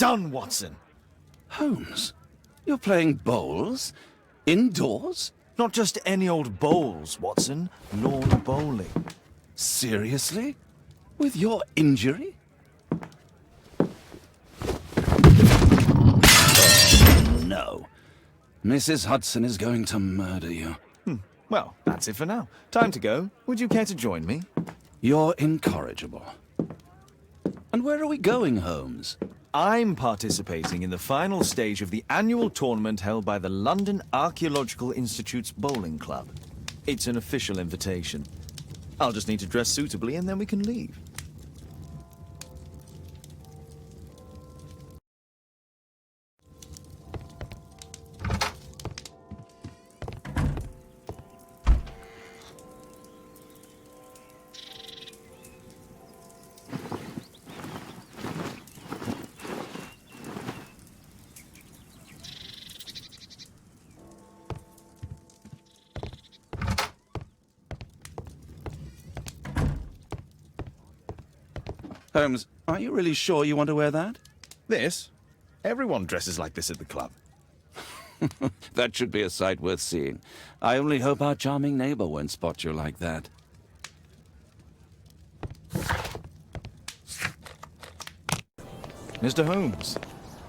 done, Watson. Holmes, you're playing bowls? Indoors? Not just any old bowls, Watson. Lawn bowling. Seriously? With your injury? Oh, no. Mrs. Hudson is going to murder you. Well, that's it for now. Time to go. Would you care to join me? You're incorrigible. And where are we going, Holmes? I'm participating in the final stage of the annual tournament held by the London Archaeological Institute's bowling club. It's an official invitation. I'll just need to dress suitably and then we can leave. Holmes, are you really sure you want to wear that? This? Everyone dresses like this at the club. That should be a sight worth seeing. I only hope our charming neighbor won't spot you like that. Mr. Holmes,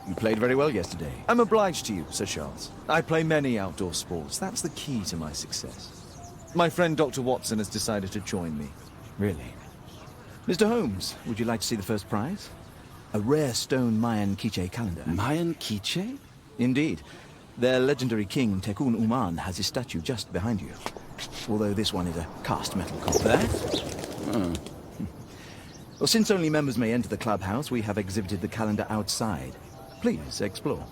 you played very well yesterday. I'm obliged to you, Sir Charles. I play many outdoor sports. That's the key to my success. My friend Dr. Watson has decided to join me. Really? Mr. Holmes, would you like to see the first prize? A rare stone Mayan quiche calendar. Mayan quiche? Indeed. Their legendary king, Tekun Uman, has his statue just behind you. Although this one is a cast metal copy. Oh. Well, since only members may enter the clubhouse, we have exhibited the calendar outside. Please, explore.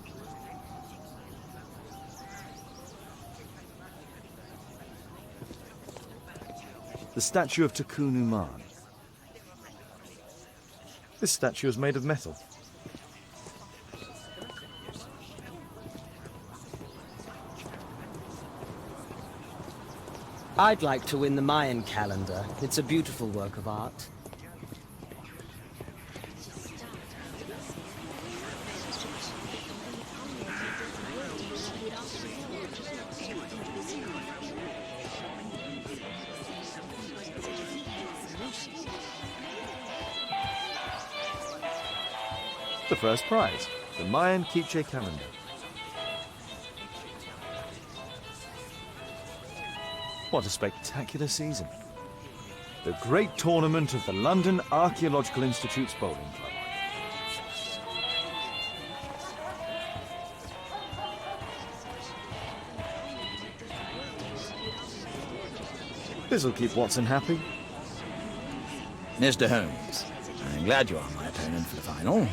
The statue of Tekun Uman. This statue is made of metal. I'd like to win the Mayan calendar. It's a beautiful work of art. The first prize, the Mayan quiche calendar. What a spectacular season. The great tournament of the London Archaeological Institute's bowling club. This'll keep Watson happy. Mr. Holmes, I'm glad you are my opponent for the final.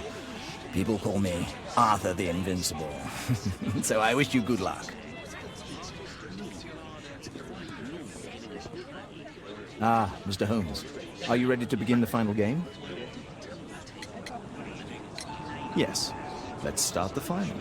People call me Arthur the Invincible, so I wish you good luck. Ah, Mr. Holmes, are you ready to begin the final game? Yes, let's start the final.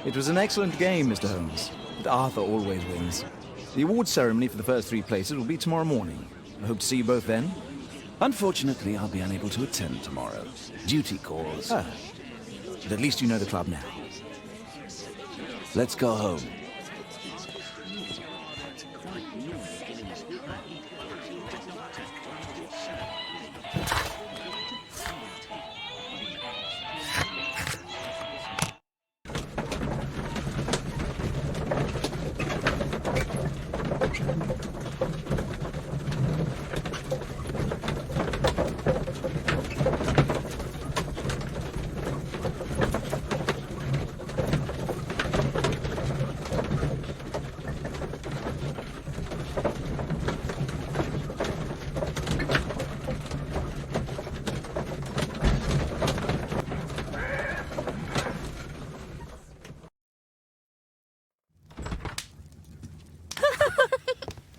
It was an excellent game, Mr. Holmes, but Arthur always wins. The award ceremony for the first 3 places will be tomorrow morning. I hope to see you both then. Unfortunately, I'll be unable to attend tomorrow. Duty calls. Ah, but at least you know the club now. Let's go home.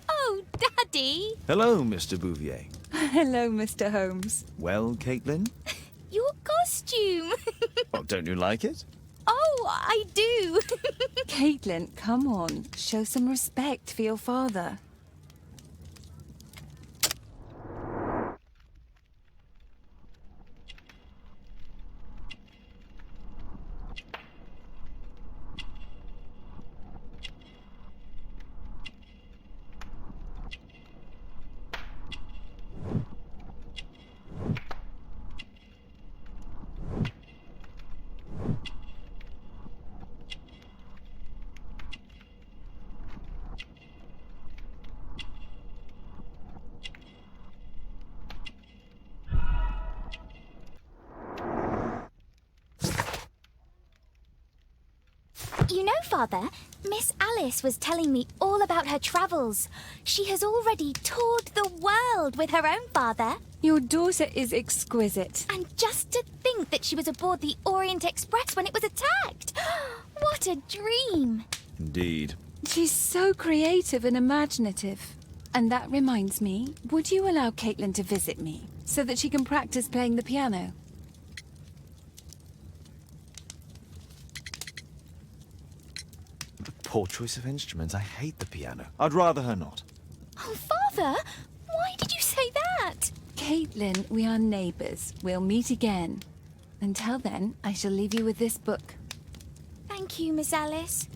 Oh, Daddy! Hello, Mr. Bouvier. Hello, Mr. Holmes. Well, Caitlin? Your costume! Oh, don't you like it? Oh, I do! Caitlin, come on. Show some respect for your father. You know, Father, Miss Alice was telling me all about her travels. She has already toured the world with her own father. Your daughter is exquisite. And just to think that she was aboard the Orient Express when it was attacked. What a dream! Indeed. She's so creative and imaginative. And that reminds me, would you allow Caitlin to visit me so that she can practice playing the piano? Poor choice of instruments. I hate the piano. I'd rather her not. Oh, Father, why did you say that? Caitlin, we are neighbours. We'll meet again. Until then, I shall leave you with this book. Thank you, Miss Alice.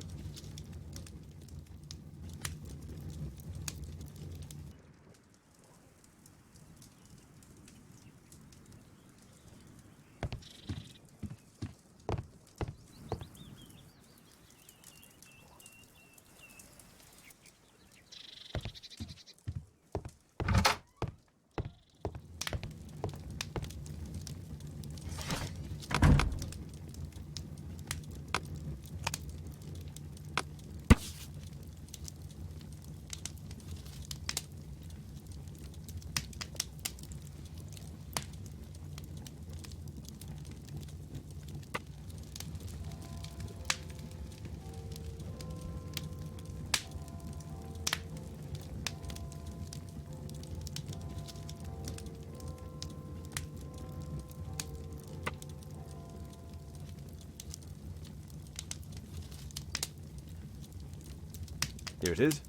Here it is.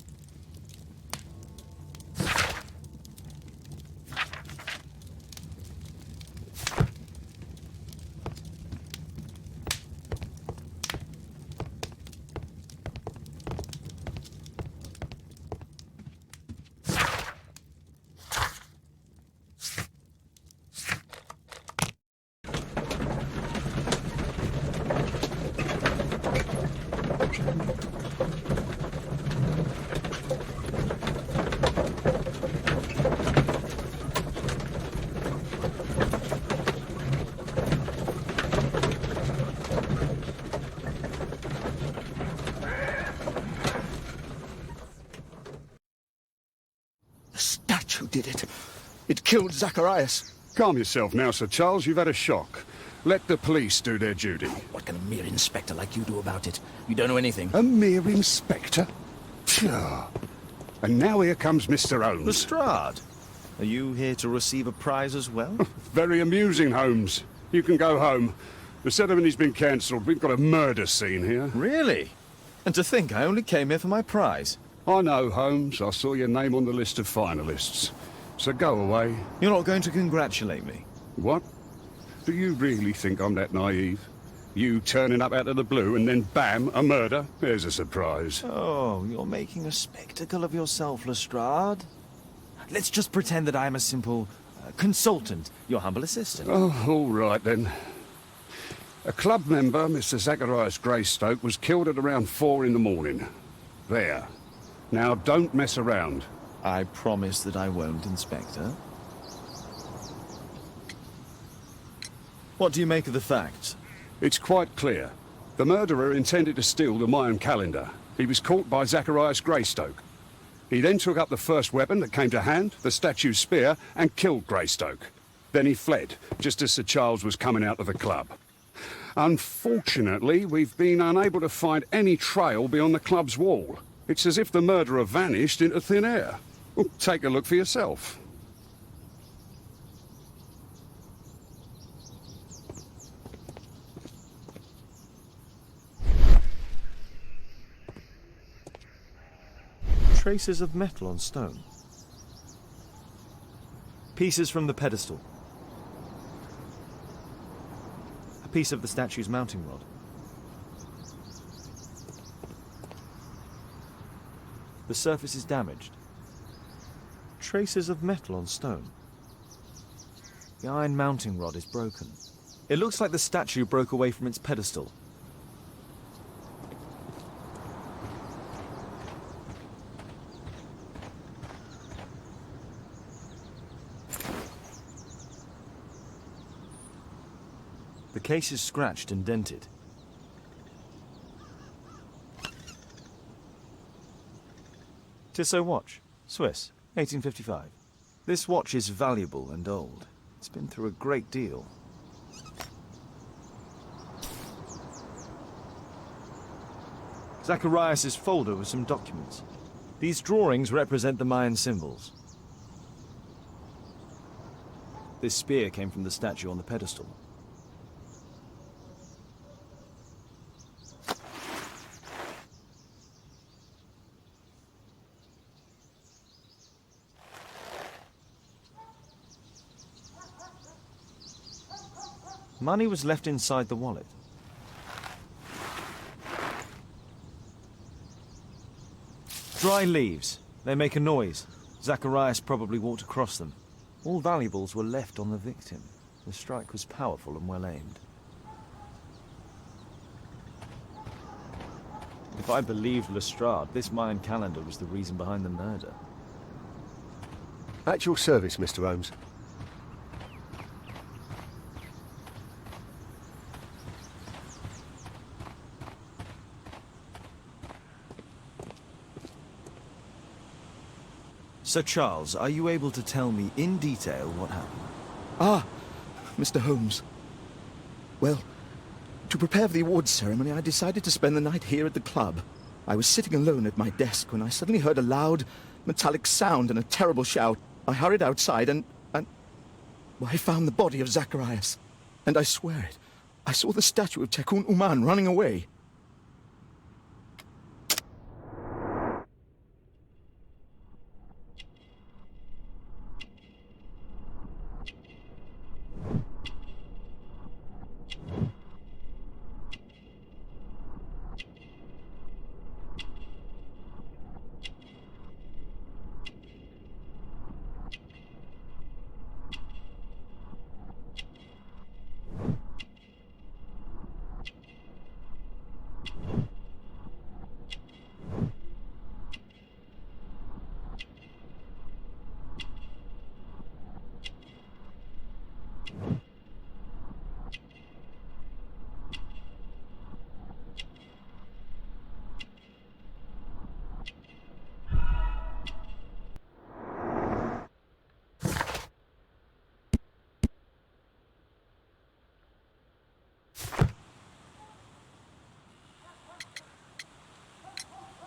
Who did it? It killed Zacharias. Calm yourself now, Sir Charles. You've had a shock. Let the police do their duty. What can a mere inspector like you do about it? You don't know anything. A mere inspector? Phew. And now here comes Mr. Holmes. Lestrade, are you here to receive a prize as well? Very amusing, Holmes. You can go home. The ceremony's been cancelled. We've got a murder scene here. Really? And to think I only came here for my prize. I know, Holmes. I saw your name on the list of finalists. So go away. You're not going to congratulate me? What? Do you really think I'm that naive? You turning up out of the blue and then bam, a murder? There's a surprise. Oh, you're making a spectacle of yourself, Lestrade. Let's just pretend that I am a simple consultant, your humble assistant. Oh, all right then. A club member, Mr. Zacharias Greystoke, was killed at around 4 in the morning. There. Now, don't mess around. I promise that I won't, Inspector. What do you make of the facts? It's quite clear. The murderer intended to steal the Mayan calendar. He was caught by Zacharias Greystoke. He then took up the first weapon that came to hand, the statue's spear, and killed Greystoke. Then he fled, just as Sir Charles was coming out of the club. Unfortunately, we've been unable to find any trail beyond the club's wall. It's as if the murderer vanished into thin air. Well, take a look for yourself. Traces of metal on stone. Pieces from the pedestal. A piece of the statue's mounting rod. The surface is damaged. Traces of metal on stone. The iron mounting rod is broken. It looks like the statue broke away from its pedestal. The case is scratched and dented. Tissot watch, Swiss, 1855. This watch is valuable and old. It's been through a great deal. Zacharias' folder with some documents. These drawings represent the Mayan symbols. This spear came from the statue on the pedestal. Money was left inside the wallet. Dry leaves. They make a noise. Zacharias probably walked across them. All valuables were left on the victim. The strike was powerful and well aimed. If I believed Lestrade, this Mayan calendar was the reason behind the murder. At your service, Mr. Holmes. Sir Charles, are you able to tell me in detail what happened? Ah, Mr. Holmes. Well, to prepare for the awards ceremony, I decided to spend the night here at the club. I was sitting alone at my desk when I suddenly heard a loud, metallic sound and a terrible shout. I hurried outside and well, I found the body of Zacharias. And I swear it, I saw the statue of Tekun Uman running away.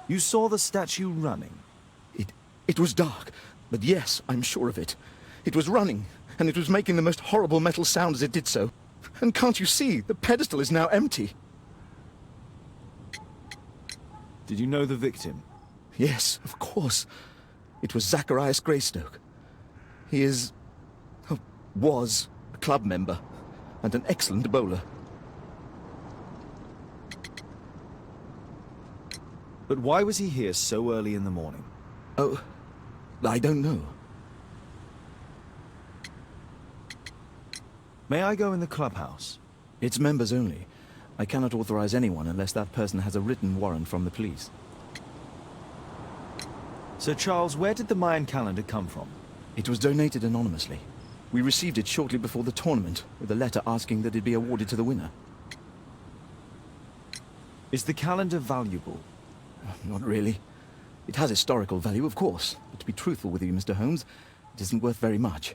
You saw the statue running? It was dark, but yes, I'm sure of it. It was running, and it was making the most horrible metal sound as it did so. And can't you see? The pedestal is now empty. Did you know the victim? Yes, of course. It was Zacharias Greystoke. He is... oh, was a club member and an excellent bowler. But why was he here so early in the morning? Oh, I don't know. May I go in the clubhouse? It's members only. I cannot authorize anyone unless that person has a written warrant from the police. Sir Charles, where did the Mayan calendar come from? It was donated anonymously. We received it shortly before the tournament, with a letter asking that it be awarded to the winner. Is the calendar valuable? Not really. It has historical value, of course. But to be truthful with you, Mr. Holmes, it isn't worth very much.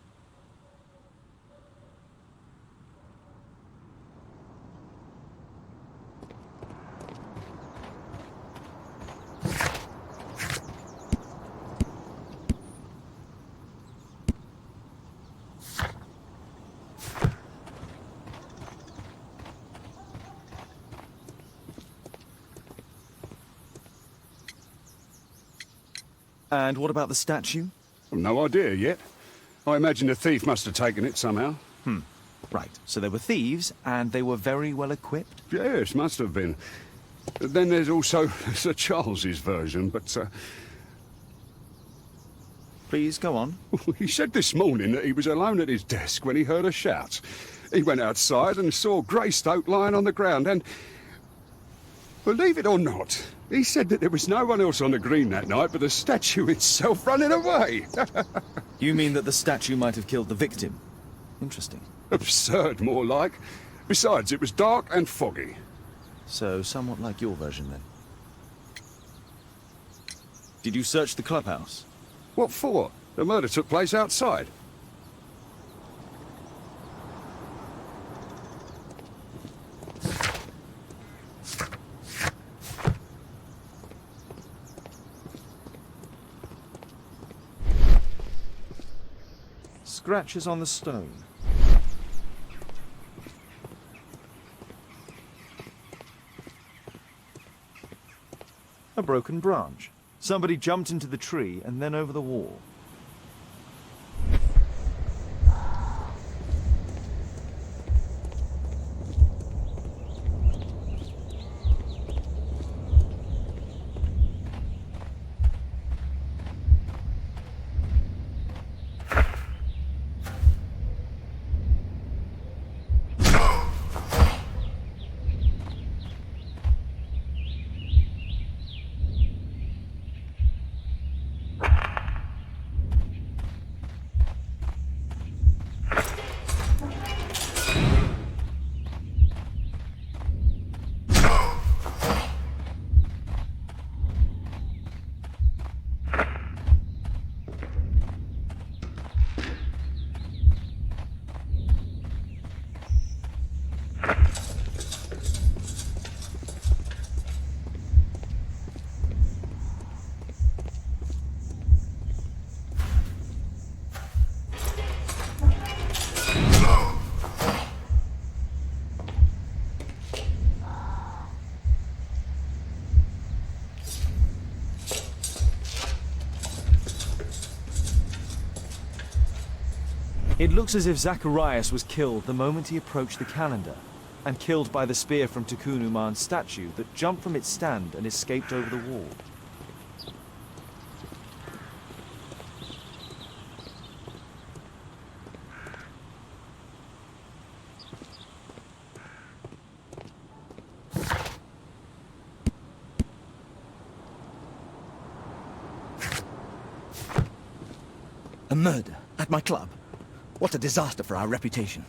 And what about the statue? No idea yet. I imagine the thief must have taken it somehow. Right, so they were thieves, and they were very well equipped? Yes, must have been. Then there's also Sir Charles's version, but Please, go on. he said this morning that he was alone at his desk when he heard a shout. He went outside and saw Greystoke lying on the ground and... believe it or not, he said that there was no one else on the green that night but the statue itself running away. You mean that the statue might have killed the victim? Interesting. Absurd, more like. Besides, it was dark and foggy. So, somewhat like your version, then. Did you search the clubhouse? What for? The murder took place outside. Scratches on the stone. A broken branch. Somebody jumped into the tree and then over the wall. It looks as if Zacharias was killed the moment he approached the calendar, and killed by the spear from Tikkun Uman's statue that jumped from its stand and escaped over the wall. A murder at my club. What a disaster for our reputation.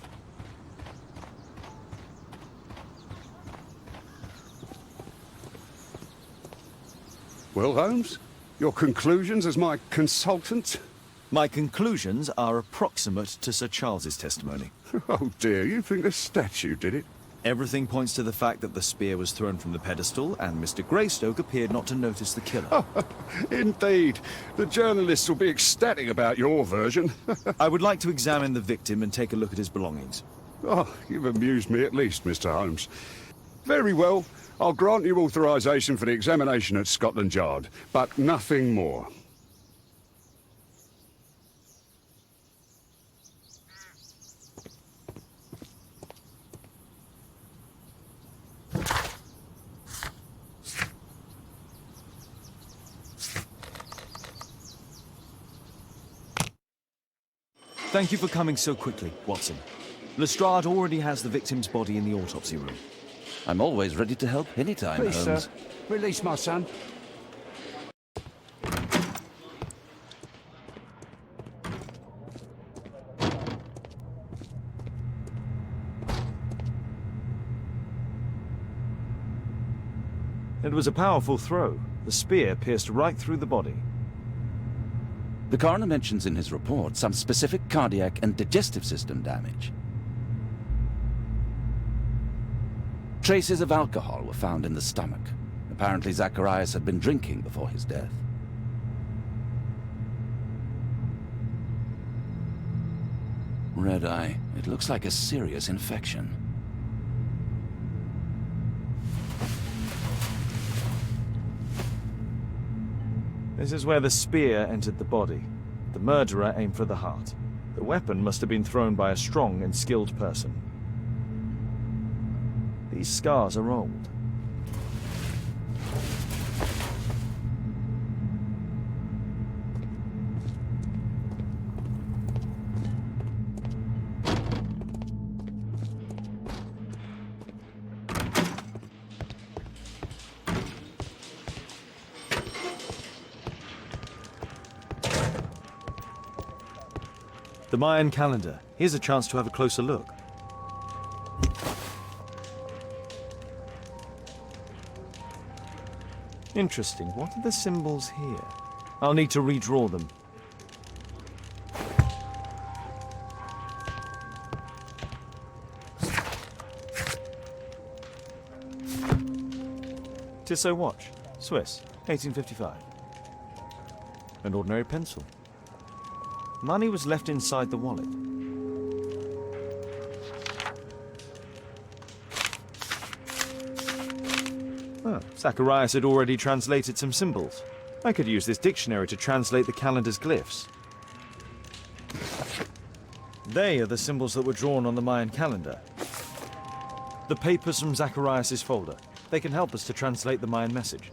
Well, Holmes, your conclusions as my consultant? My conclusions are approximate to Sir Charles's testimony. Oh dear, you think the statue did it? Everything points to the fact that the spear was thrown from the pedestal, and Mr. Greystoke appeared not to notice the killer. Indeed. The journalists will be ecstatic about your version. I would like to examine the victim and take a look at his belongings. Oh, you've amused me at least, Mr. Holmes. Very well. I'll grant you authorization for the examination at Scotland Yard, but nothing more. Thank you for coming so quickly, Watson. Lestrade already has the victim's body in the autopsy room. I'm always ready to help anytime, Please, Holmes. sir, release my son. It was a powerful throw. The spear pierced right through the body. The coroner mentions in his report some specific cardiac and digestive system damage. Traces of alcohol were found in the stomach. Apparently Zacharias had been drinking before his death. Red eye. It looks like a serious infection. This is where the spear entered the body. The murderer aimed for the heart. The weapon must have been thrown by a strong and skilled person. These scars are old. The Mayan calendar. Here's a chance to have a closer look. Interesting. What are the symbols here? I'll need to redraw them. Tissot watch. Swiss. 1855. An ordinary pencil. Money was left inside the wallet. Oh, Zacharias had already translated some symbols. I could use this dictionary to translate the calendar's glyphs. They are the symbols that were drawn on the Mayan calendar. The papers from Zacharias' folder. They can help us to translate the Mayan message.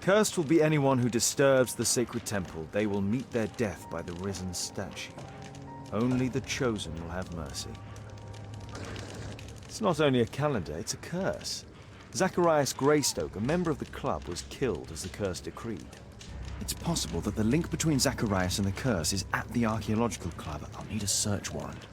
Cursed will be anyone who disturbs the sacred temple. They will meet their death by the risen statue. Only the chosen will have mercy. It's not only a calendar, it's a curse. Zacharias Greystoke, a member of the club, was killed as the curse decreed. It's possible that the link between Zacharias and the curse is at the archaeological club. I'll need a search warrant.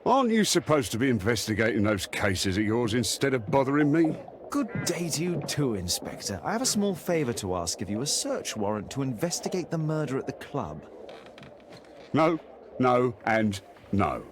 Aren't you supposed to be investigating those cases of yours instead of bothering me? Good day to you too, Inspector. I have a small favor to ask of you, a search warrant to investigate the murder at the club. No, no, and no.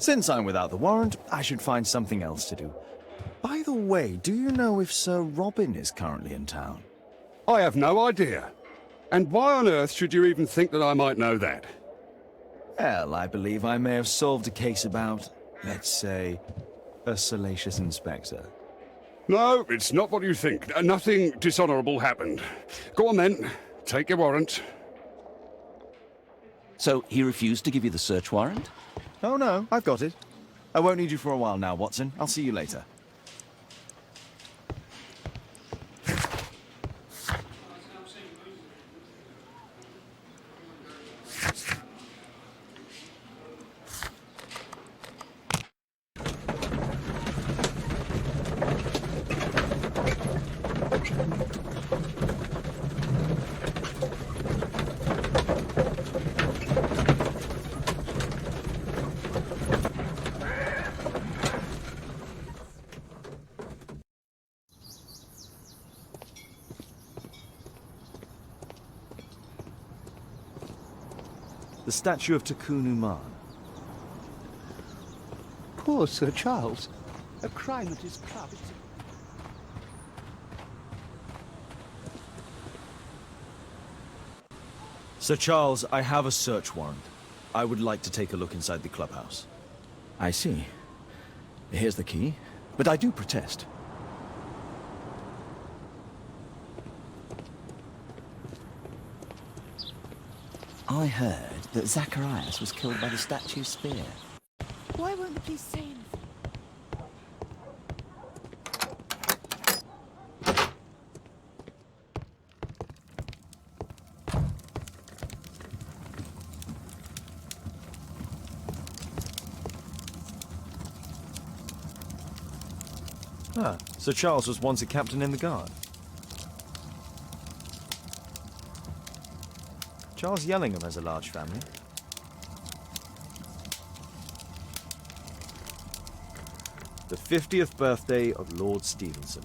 Since I'm without the warrant, I should find something else to do. By the way, do you know if Sir Robin is currently in town? I have no idea. And why on earth should you even think that I might know that? Well, I believe I may have solved a case about, let's say, a salacious inspector. No, it's not what you think. Nothing dishonorable happened. Go on then. Take your warrant. So he refused to give you the search warrant? Oh no, I've got it. I won't need you for a while now, Watson. I'll see you later. The statue of Takunu-Man. Poor Sir Charles. A crime at his club. Sir Charles, I have a search warrant. I would like to take a look inside the clubhouse. I see. Here's the key, but I do protest. I heard that Zacharias was killed by the statue's spear. Why won't the police say anything? Ah, Sir Charles was once a captain in the guard. Charles Yellingham has a large family. The 50th birthday of Lord Stevenson.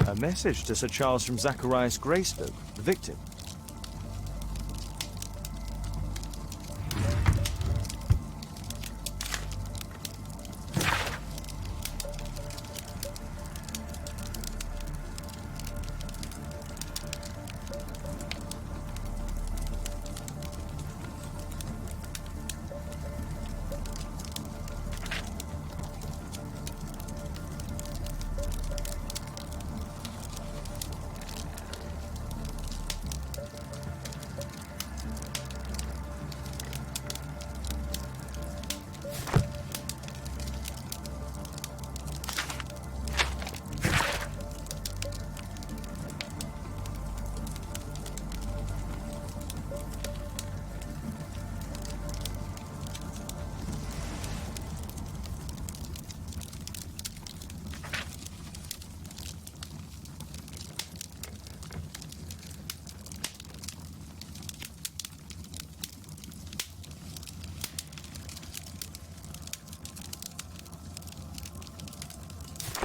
A message to Sir Charles from Zacharias Greystoke, the victim.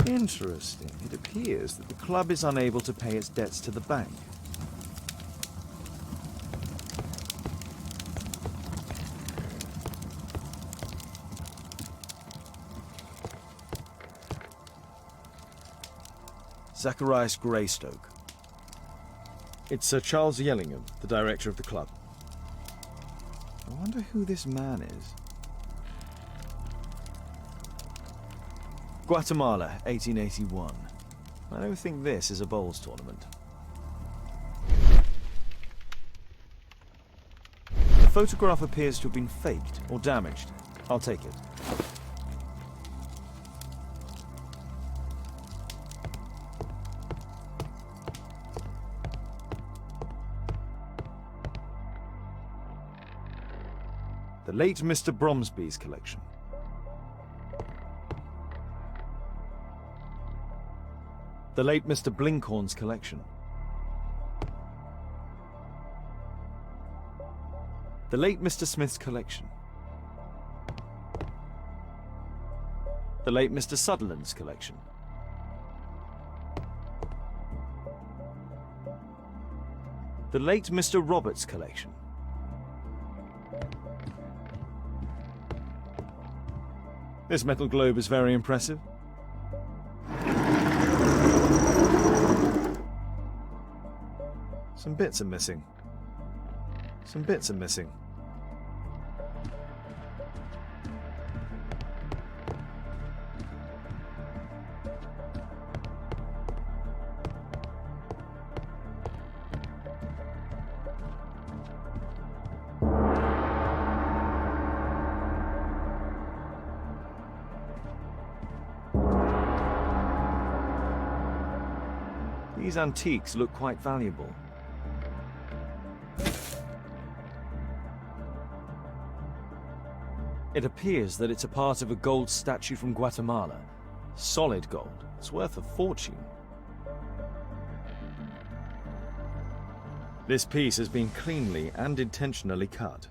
Interesting. It appears that the club is unable to pay its debts to the bank. Zacharias Greystoke. It's Sir Charles Yellingham, the director of the club. I wonder who this man is. Guatemala, 1881. I don't think this is a bowls tournament. The photograph appears to have been faked or damaged. I'll take it. The late Mr. Bromsby's collection. The late Mr. Blinkhorn's collection. The late Mr. Smith's collection. The late Mr. Sutherland's collection. The late Mr. Roberts' collection. This metal globe is very impressive. Some bits are missing. Some bits are missing. These antiques look quite valuable. It appears that it's a part of a gold statue from Guatemala. Solid gold. It's worth a fortune. This piece has been cleanly and intentionally cut.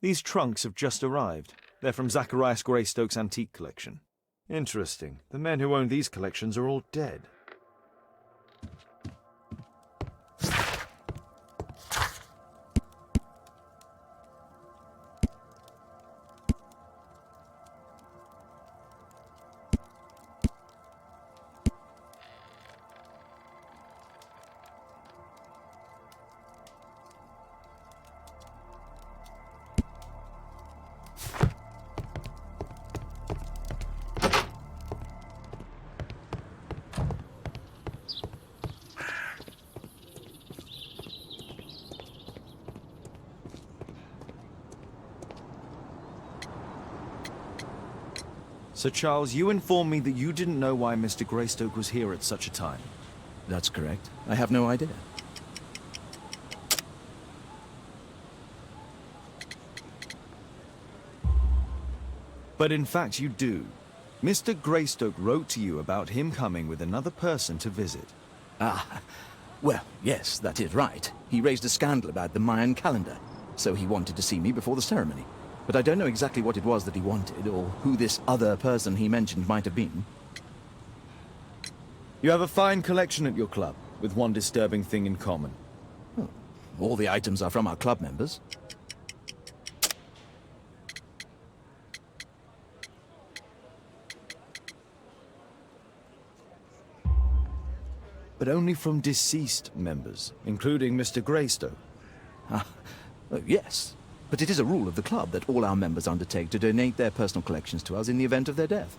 These trunks have just arrived. They're from Zacharias Greystoke's antique collection. Interesting. The men who own these collections are all dead. Sir Charles, you informed me that you didn't know why Mr. Greystoke was here at such a time. That's correct. I have no idea. But in fact you do. Mr. Greystoke wrote to you about him coming with another person to visit. Ah, well, yes, that is right. He raised a scandal about the Mayan calendar, so he wanted to see me before the ceremony. but I don't know exactly what it was that he wanted, or who this other person he mentioned might have been. You have a fine collection at your club, with one disturbing thing in common. All the items are from our club members. But only from deceased members, including Mr. Greystoke. Yes, but it is a rule of the club that all our members undertake to donate their personal collections to us in the event of their death.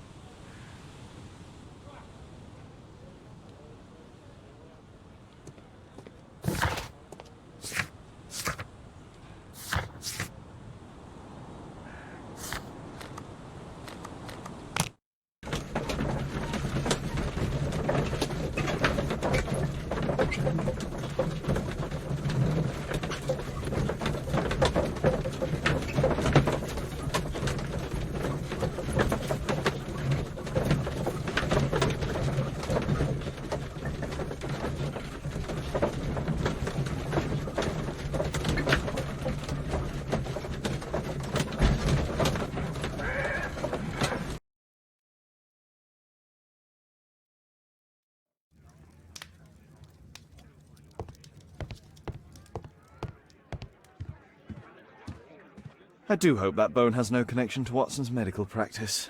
I do hope that bone has no connection to Watson's medical practice.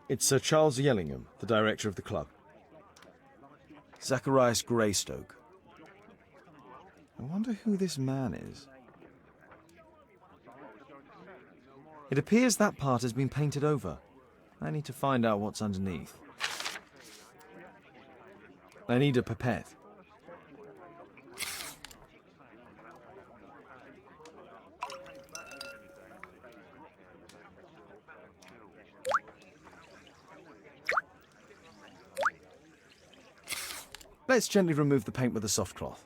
It's Sir Charles Yellingham, the director of the club. Zacharias Greystoke. I wonder who this man is. It appears that part has been painted over. I need to find out what's underneath. I need a pipette. Let's gently remove the paint with a soft cloth.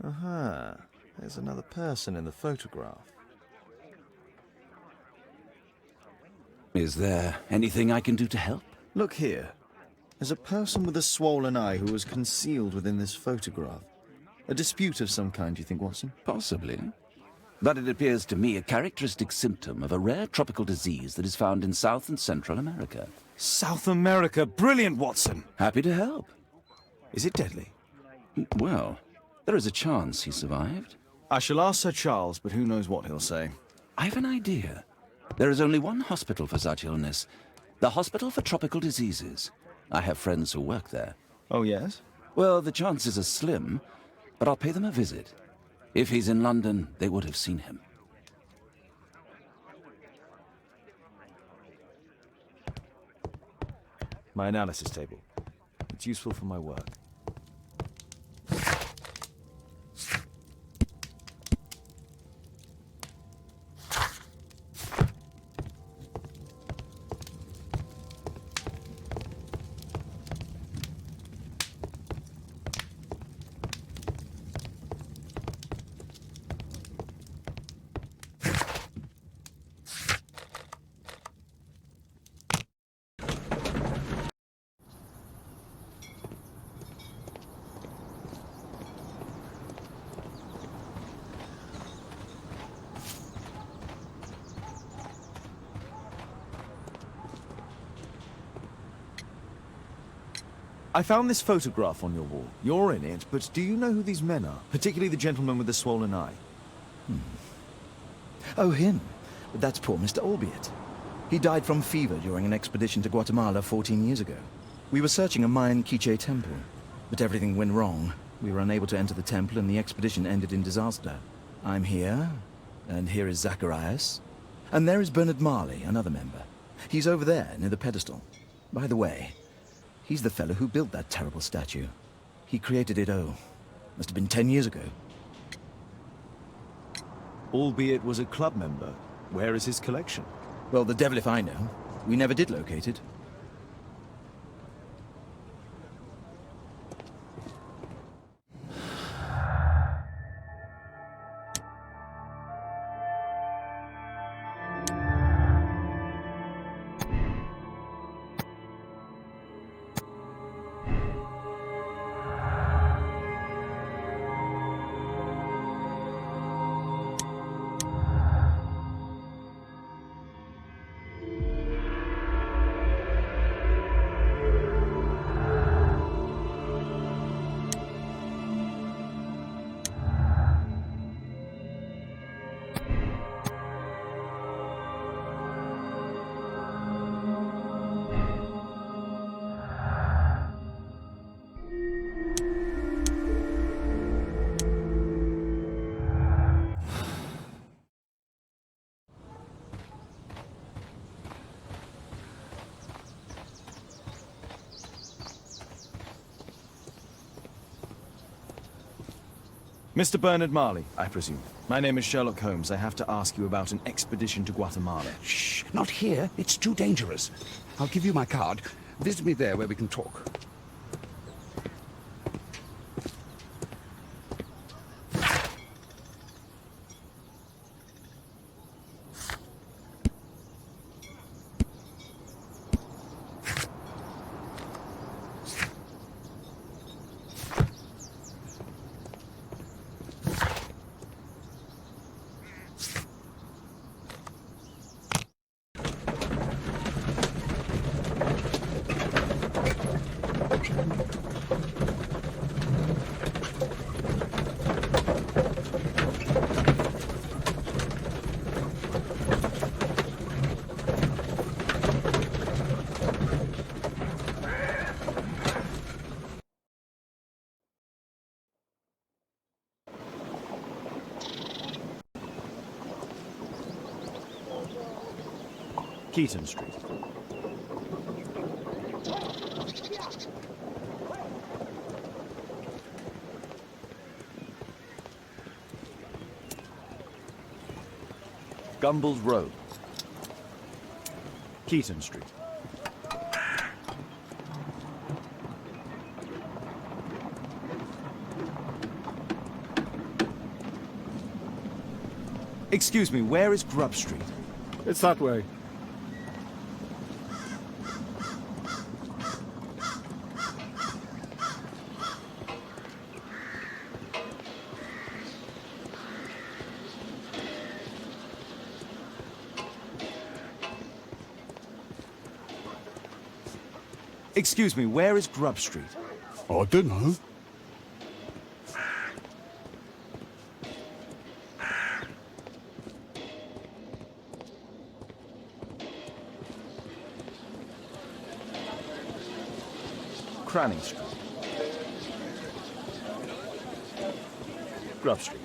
Aha, there's another person in the photograph. Is there anything I can do to help? Look here. There's a person with a swollen eye who was concealed within this photograph. A dispute of some kind, do you think, Watson? Possibly. But it appears to me a characteristic symptom of a rare tropical disease that is found in South and Central America. South America! Brilliant, Watson! Happy to help. Is it deadly? Well, there is a chance he survived. I shall ask Sir Charles, but who knows what he'll say. I have an idea. There is only one hospital for such illness. The Hospital for Tropical Diseases. I have friends who work there. Oh, yes? Well, the chances are slim, but I'll pay them a visit. If he's in London, they would have seen him. My analysis table. It's useful for my work. I found this photograph on your wall. You're in it, but do you know who these men are? Particularly the gentleman with the swollen eye. Oh, him. That's poor Mr. Albiot. He died from fever during an expedition to Guatemala 14 years ago. We were searching a Mayan Quiche temple, but everything went wrong. We were unable to enter the temple and the expedition ended in disaster. I'm here, and here is Zacharias. And there is Bernard Marley, another member. He's over there, near the pedestal. By the way, he's the fellow who built that terrible statue. He created it, must have been 10 years ago. Albeit was a club member. Where is his collection? Well, the devil if I know. We never did locate it. Mr. Bernard Marley, I presume. My name is Sherlock Holmes. I have to ask you about an expedition to Guatemala. Shh, not here. It's too dangerous. I'll give you my card. Visit me there where we can talk. Keaton Street. Gumballs Road. Keaton Street. Excuse me, where is Grub Street? It's that way. Excuse me, where is Grub Street? I don't know. Cranny Street. Grub Street.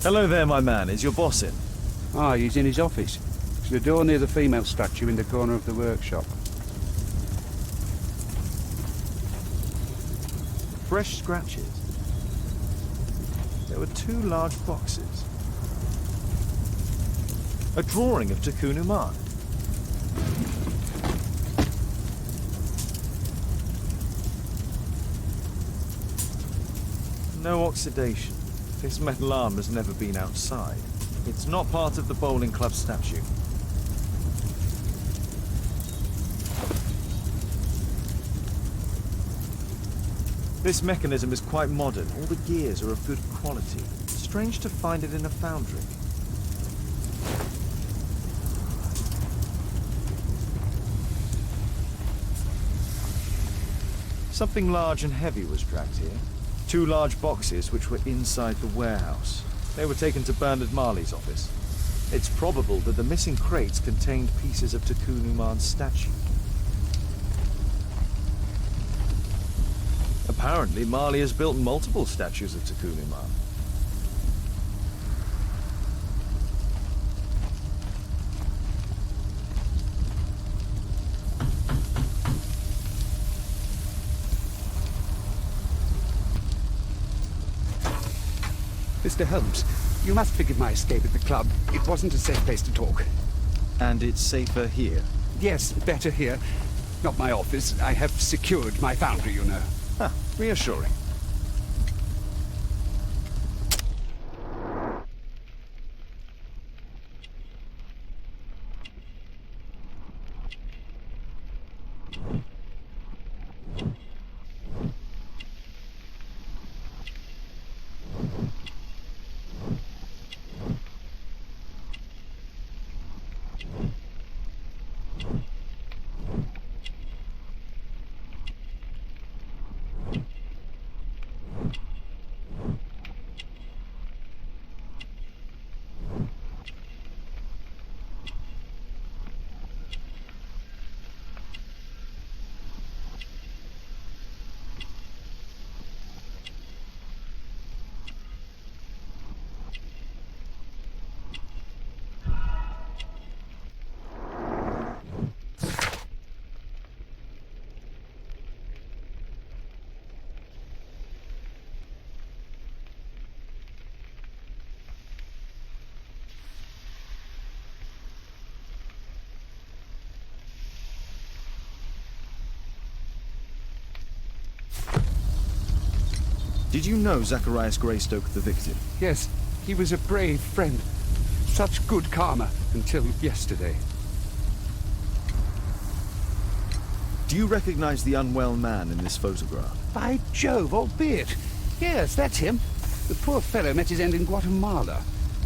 Hello there, my man. Is your boss in? Ah, he's in his office. It's the door near the female statue in the corner of the workshop. Fresh scratches. There were 2 large boxes. A drawing of Takun Umar. No oxidation. This metal arm has never been outside. It's not part of the bowling club statue. This mechanism is quite modern. All the gears are of good quality. Strange to find it in a foundry. Something large and heavy was dragged here. 2 large boxes which were inside the warehouse. They were taken to Bernard Marley's office. It's probable that the missing crates contained pieces of Tikkun Uman's statue. Apparently, Marley has built multiple statues of Tikkun Uman. Mr. Holmes, you must forgive my escape at the club. It wasn't a safe place to talk. And it's safer here. Yes, better here. Not my office. I have secured my foundry, you know. Ah, reassuring. Did you know Zacharias Greystoke, the victim? Yes, he was a brave friend. Such good karma until yesterday. Do you recognize the unwell man in this photograph? By Jove, albeit. Yes, that's him. The poor fellow met his end in Guatemala.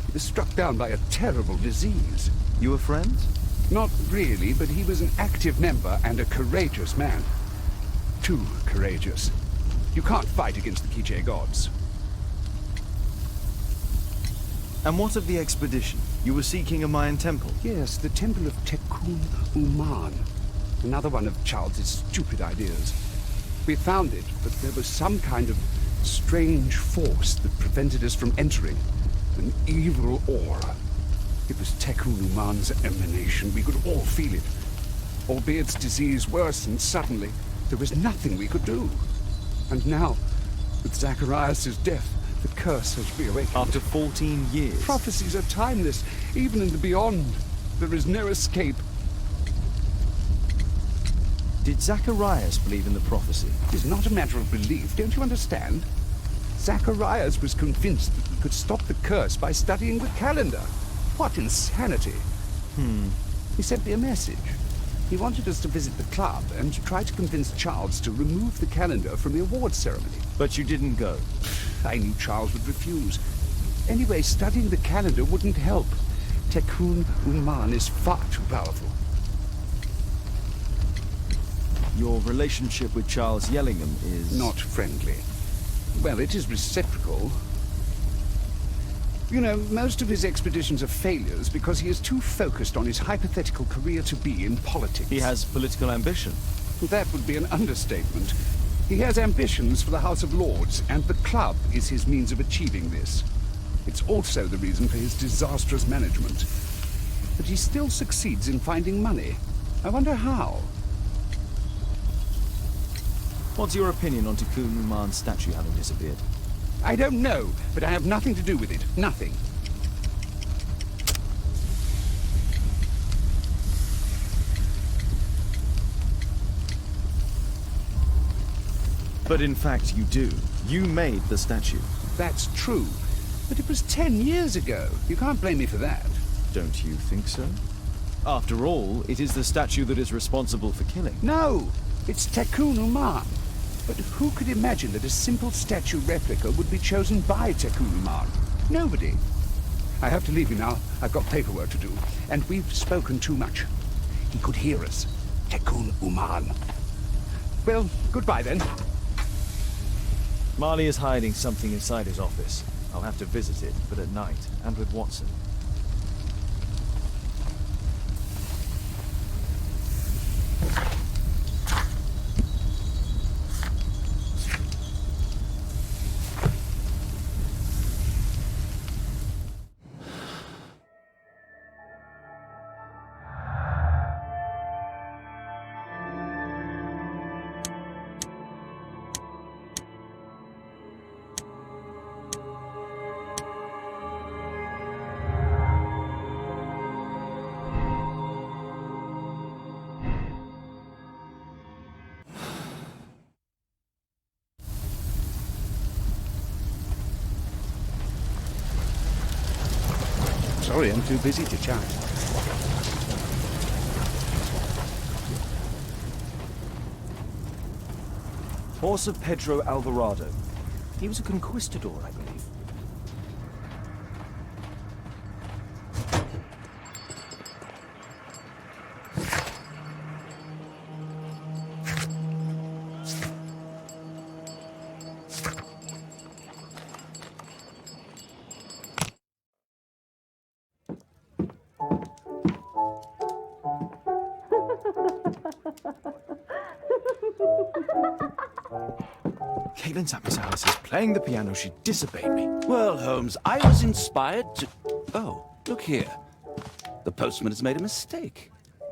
He was struck down by a terrible disease. You were friends? Not really, but he was an active member and a courageous man. Too courageous. You can't fight against the Quiche gods. And what of the expedition? You were seeking a Mayan temple? Yes, the temple of Tikkun Uman. Another one of Charles's stupid ideas. We found it, but there was some kind of strange force that prevented us from entering. An evil aura. It was Tikkun Uman's emanation. We could all feel it. Albeit its disease worsened suddenly, there was nothing we could do. And now, with Zacharias' death, the curse has reawakened. After 14 years? Prophecies are timeless, even in the beyond. There is no escape. Did Zacharias believe in the prophecy? It is not a matter of belief, don't you understand? Zacharias was convinced that we could stop the curse by studying the calendar. What insanity! He sent me a message. He wanted us to visit the club and to try to convince Charles to remove the calendar from the awards ceremony. But you didn't go. I knew Charles would refuse. Anyway, studying the calendar wouldn't help. Tikkun Uman is far too powerful. Your relationship with Charles Yellingham is... Not friendly. Well, it is reciprocal. You know, most of his expeditions are failures because he is too focused on his hypothetical career to be in politics. He has political ambition. That would be an understatement. He has ambitions for the House of Lords, and the club is his means of achieving this. It's also the reason for his disastrous management. But he still succeeds in finding money. I wonder how. What's your opinion on Tikkun Uman's statue having disappeared? I don't know, but I have nothing to do with it. Nothing. But in fact, you do. You made the statue. That's true. But it was 10 years ago. You can't blame me for that. Don't you think so? After all, it is the statue that is responsible for killing. No! It's Tikkun Uman. But who could imagine that a simple statue replica would be chosen by Tekun Uman? Nobody. I have to leave you now. I've got paperwork to do. And we've spoken too much. He could hear us. Tekun Uman. Well, goodbye then. Marley is hiding something inside his office. I'll have to visit it, but at night, and with Watson. Sorry, I'm too busy to chat. Horse of Pedro Alvarado. He was a conquistador, I believe. Caitlin's at Miss Alice's playing the piano. She disobeyed me. Well, Holmes, I was inspired to... Oh, look here. The postman has made a mistake.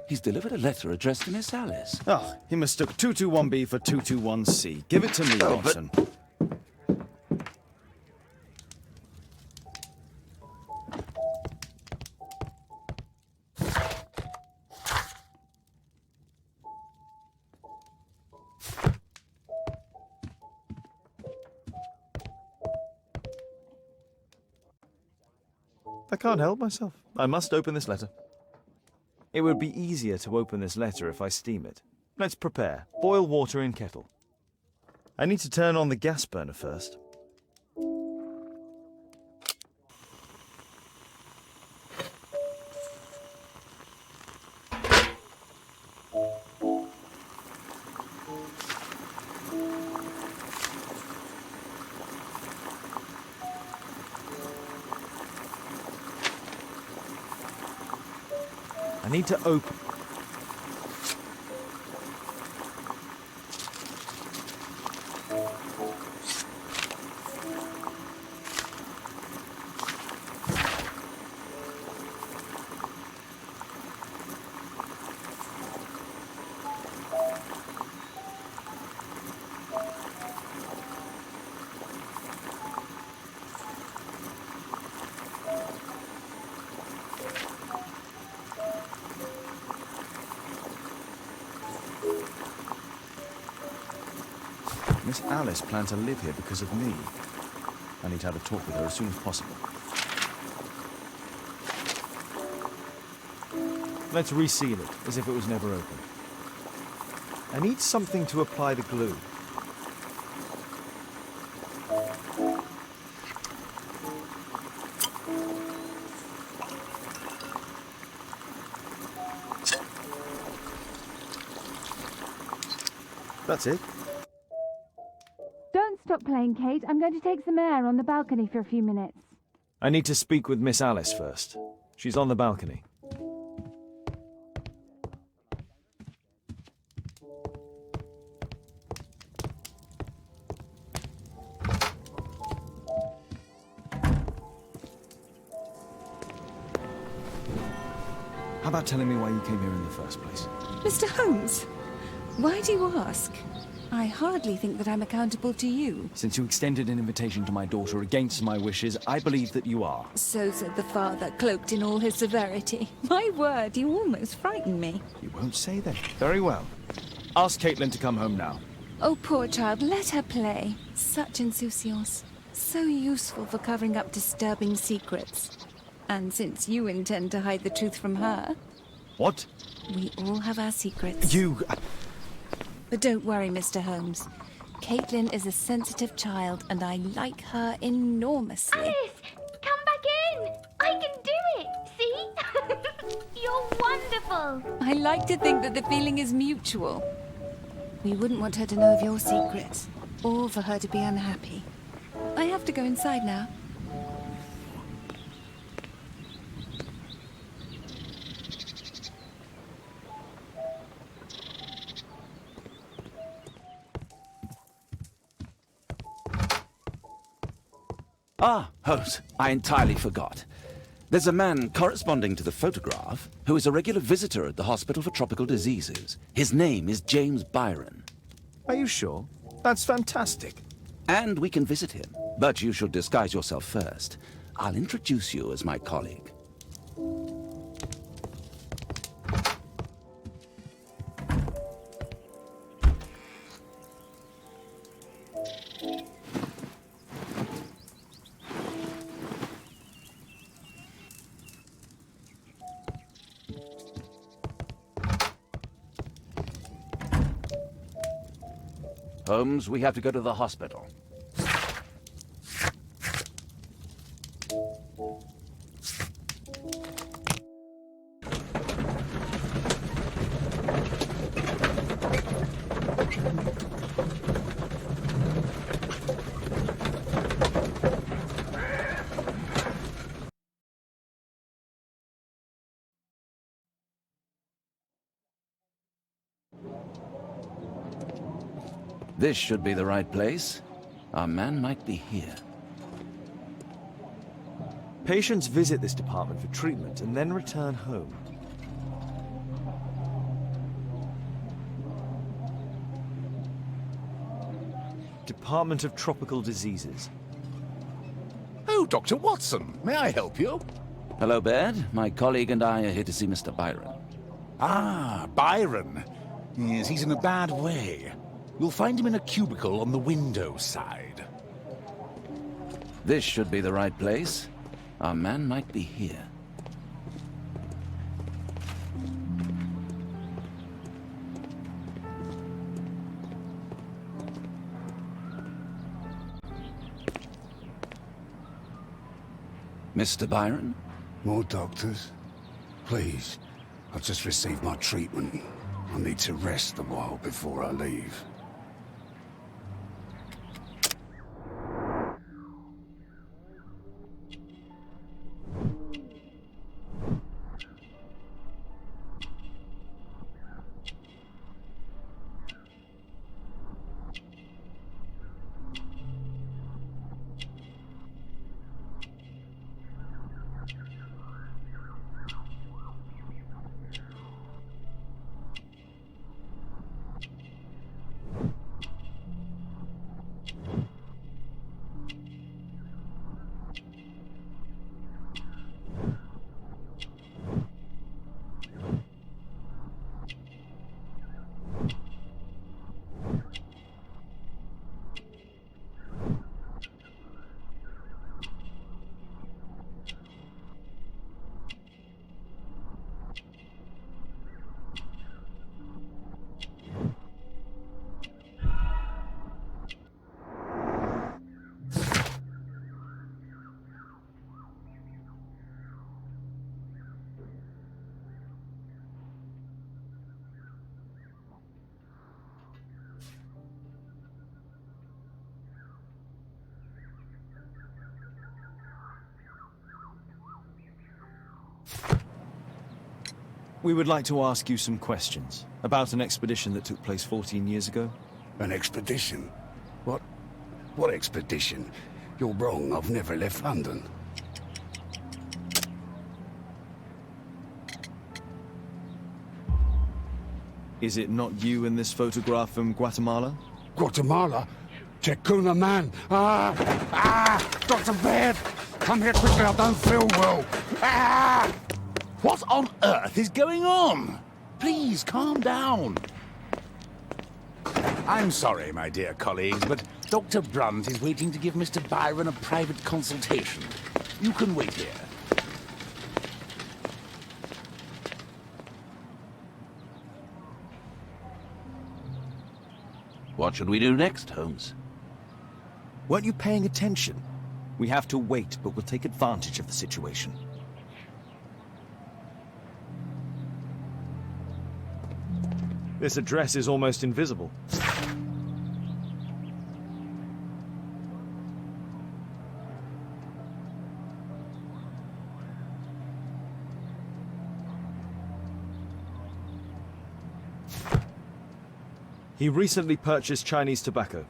He's delivered a letter addressed to Miss Alice. Oh, he mistook 221B for 221C. Give it to me, Watson. I can't help myself. I must open this letter. It would be easier to open this letter if I steam it. Let's prepare. Boil water in kettle. I need to turn on the gas burner first. I need to open... Miss Alice planned to live here because of me. I need to have a talk with her as soon as possible. Let's reseal it, as if it was never opened. I need something to apply the glue. That's it. Don't stop playing, Kate. I'm going to take some air on the balcony for a few minutes. I need to speak with Miss Alice first. She's on the balcony. How about telling me why you came here in the first place? Mr. Holmes, why do you ask? I hardly think that I'm accountable to you. Since you extended an invitation to my daughter against my wishes, I believe that you are. So said the father, cloaked in all his severity. My word, you almost frightened me. You won't say that. Very well. Ask Caitlin to come home now. Oh, poor child, let her play. Such insouciance. So useful for covering up disturbing secrets. And since you intend to hide the truth from her... What? We all have our secrets. You... But don't worry, Mr. Holmes. Caitlin is a sensitive child, and I like her enormously. Alice, come back in. I can do it. See? You're wonderful. I like to think that the feeling is mutual. We wouldn't want her to know of your secrets, or for her to be unhappy. I have to go inside now. Ah, Holmes, I entirely forgot. There's a man corresponding to the photograph who is a regular visitor at the Hospital for Tropical Diseases. His name is James Byron. Are you sure? That's fantastic. And we can visit him, but you should disguise yourself first. I'll introduce you as my colleague. Holmes, we have to go to the hospital. This should be the right place. Our man might be here. Patients visit this department for treatment and then return home. Department of Tropical Diseases. Oh, Dr. Watson, may I help you? Hello, Baird. My colleague and I are here to see Mr. Byron. Ah, Byron. Yes, he's in a bad way. You'll find him in a cubicle on the window side. This should be the right place. Our man might be here. Mr. Byron? More doctors? Please. I've just received my treatment. I need to rest a while before I leave. We would like to ask you some questions about an expedition that took place 14 years ago. An expedition? What expedition? You're wrong, I've never left London. Is it not you in this photograph from Guatemala? Guatemala? Checuna man! Dr. Baird! Come here quickly, I don't feel well! What on earth is going on? Please, calm down. I'm sorry, my dear colleagues, but Dr. Brunt is waiting to give Mr. Byron a private consultation. You can wait here. What should we do next, Holmes? Weren't you paying attention? We have to wait, but we'll take advantage of the situation. This address is almost invisible. He recently purchased Chinese tobacco.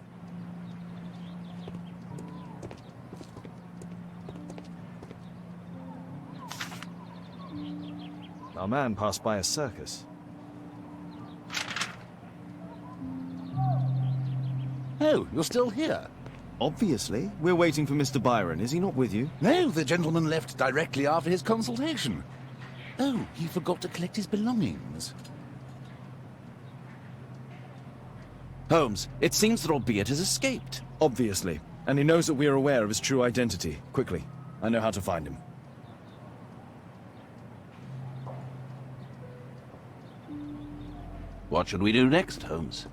Our man passed by a circus. Oh, you're still here? Obviously. We're waiting for Mr. Byron. Is he not with you? No, the gentleman left directly after his consultation. Oh, he forgot to collect his belongings. Holmes, it seems that Albeit has escaped. Obviously. And he knows that we are aware of his true identity. Quickly. I know how to find him. What should we do next, Holmes?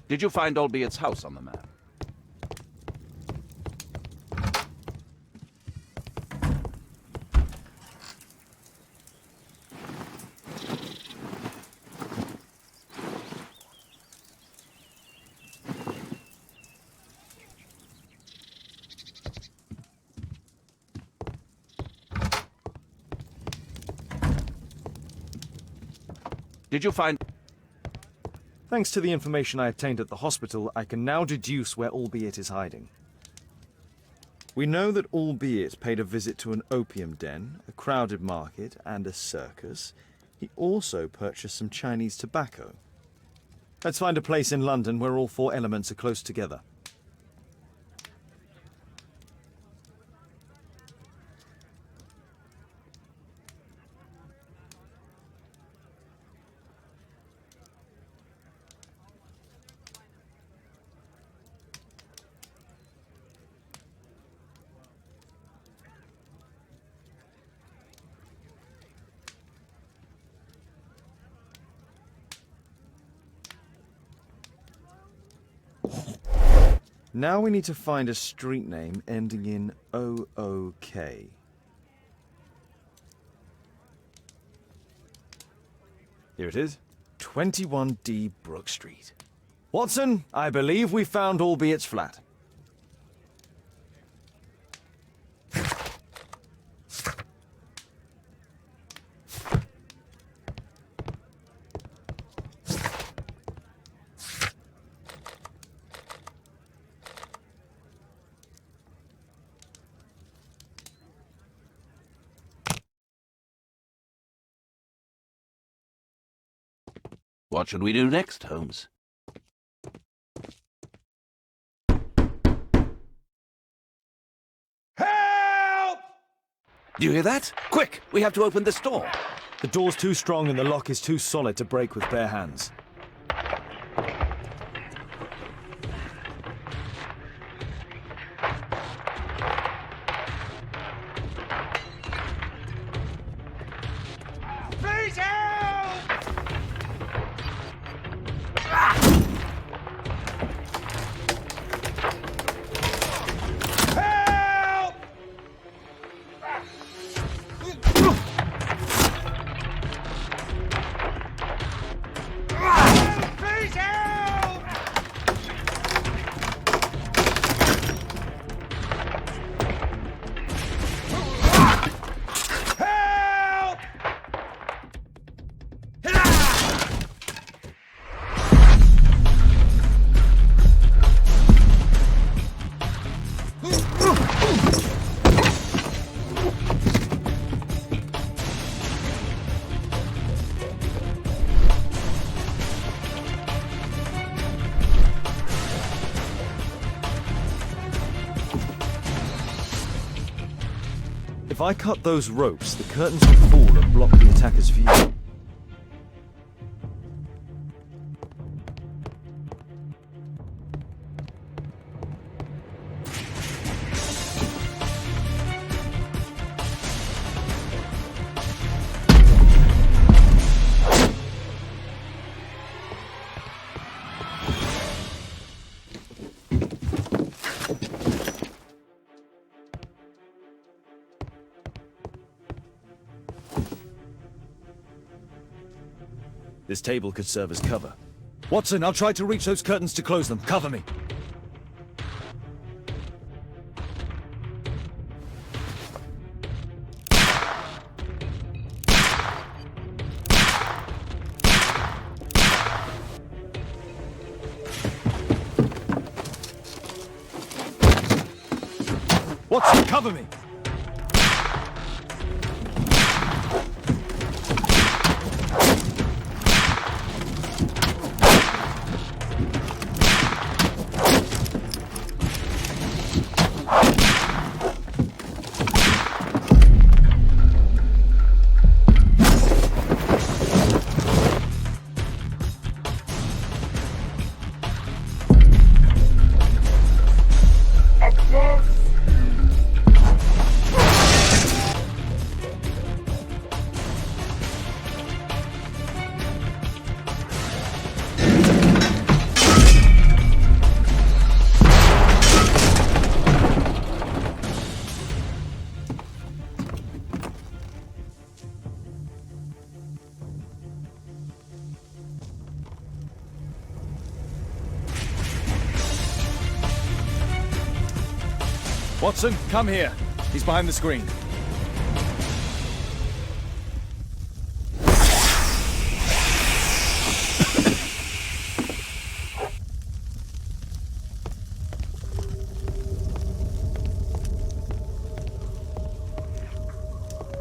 Did you find Albiet's house on the map? Did you find... Thanks to the information I obtained at the hospital, I can now deduce where Albeit is hiding. We know that Albeit paid a visit to an opium den, a crowded market, and a circus. He also purchased some Chinese tobacco. Let's find a place in London where all four elements are close together. Now we need to find a street name ending in OOK. Here it is. 21D Brook Street. Watson, I believe we found Albiet's flat. What should we do next, Holmes? Help! Do you hear that? Quick! We have to open this door. The door's too strong and the lock is too solid to break with bare hands. Please help! Help! If I cut those ropes, the curtains will fall and block the attacker's view. This table could serve as cover. Watson, I'll try to reach those curtains to close them. Cover me. Watson, cover me! Watson, come here. He's behind the screen.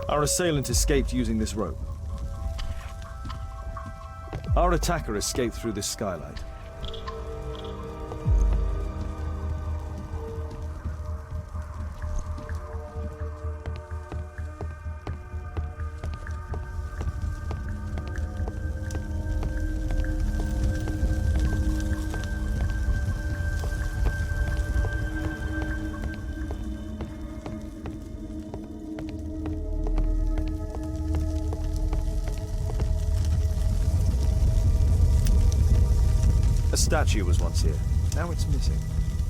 Our assailant escaped using this rope. Our attacker escaped through this skylight. A statue was once here. Now it's missing.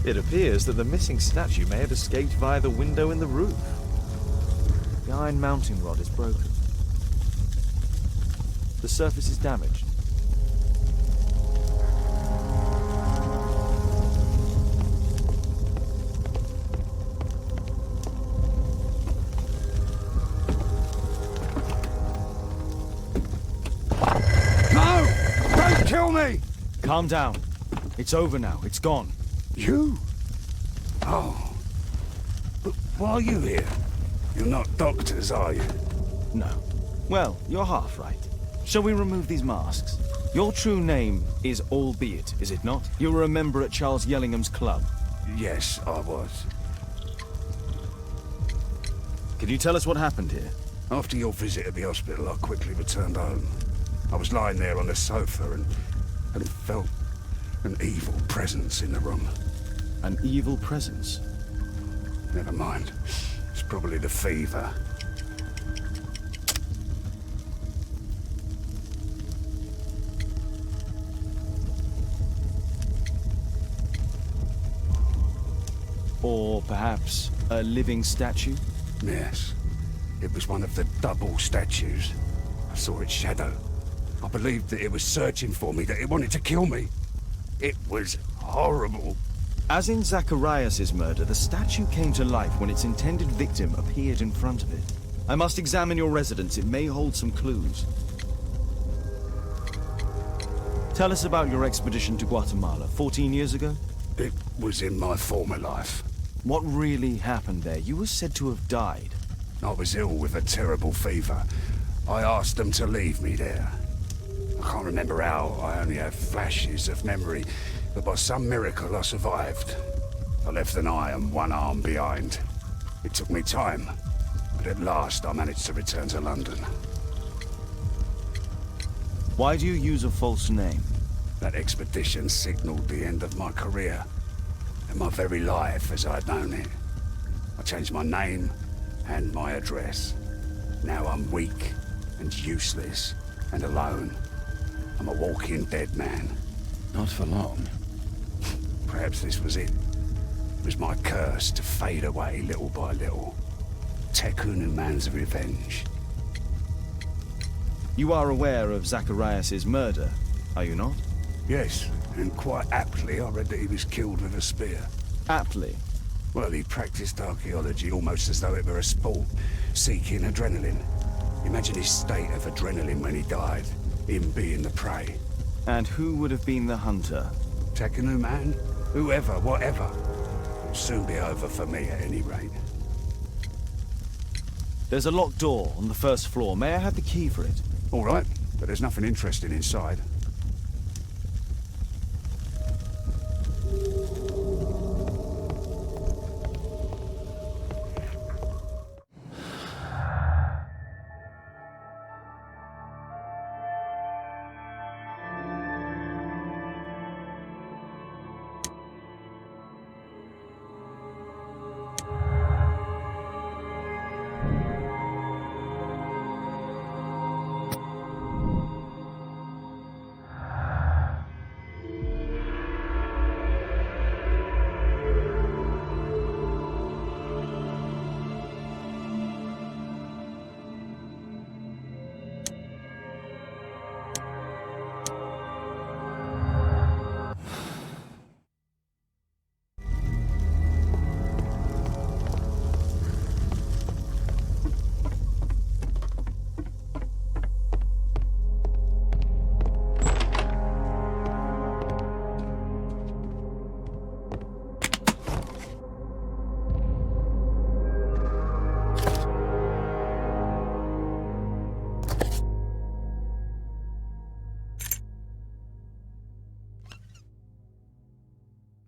It appears that the missing statue may have escaped via the window in the roof. The iron mounting rod is broken. The surface is damaged. No! Don't kill me! Calm down. It's over now. It's gone. You? Oh. But why are you here? You're not doctors, are you? No. Well, you're half right. Shall we remove these masks? Your true name is Albeit, is it not? You were a member at Charles Yellingham's club. Yes, I was. Can you tell us what happened here? After your visit at the hospital, I quickly returned home. I was lying there on the sofa and felt an evil presence in the room. An evil presence? Never mind. It's probably the fever. Or perhaps a living statue? Yes. It was one of the double statues. I saw its shadow. I believed that it was searching for me, that it wanted to kill me. It was horrible. As in Zacharias' murder, the statue came to life when its intended victim appeared in front of it. I must examine your residence. It may hold some clues. Tell us about your expedition to Guatemala 14 years ago? It was in my former life. What really happened there? You were said to have died. I was ill with a terrible fever. I asked them to leave me there. I can't remember how. I only have flashes of memory. But by some miracle, I survived. I left an eye and one arm behind. It took me time. But at last I managed to return to London. Why do you use a false name? That expedition signaled the end of my career, and my very life as I'd known it. I changed my name and my address. Now I'm weak and useless and alone. I'm a walking dead man. Not for long. Perhaps this was it. It was my curse to fade away little by little. Tekun Uman's revenge. You are aware of Zacharias's murder, are you not? Yes, and quite aptly I read that he was killed with a spear. Aptly. Well, he practiced archaeology almost as though it were a sport, seeking adrenaline. Imagine his state of adrenaline when he died, him being the prey. And who would have been the hunter? Tekun Uman? Whoever, whatever. It'll soon be over for me at any rate. There's a locked door on the first floor. May I have the key for it? All right, but there's nothing interesting inside.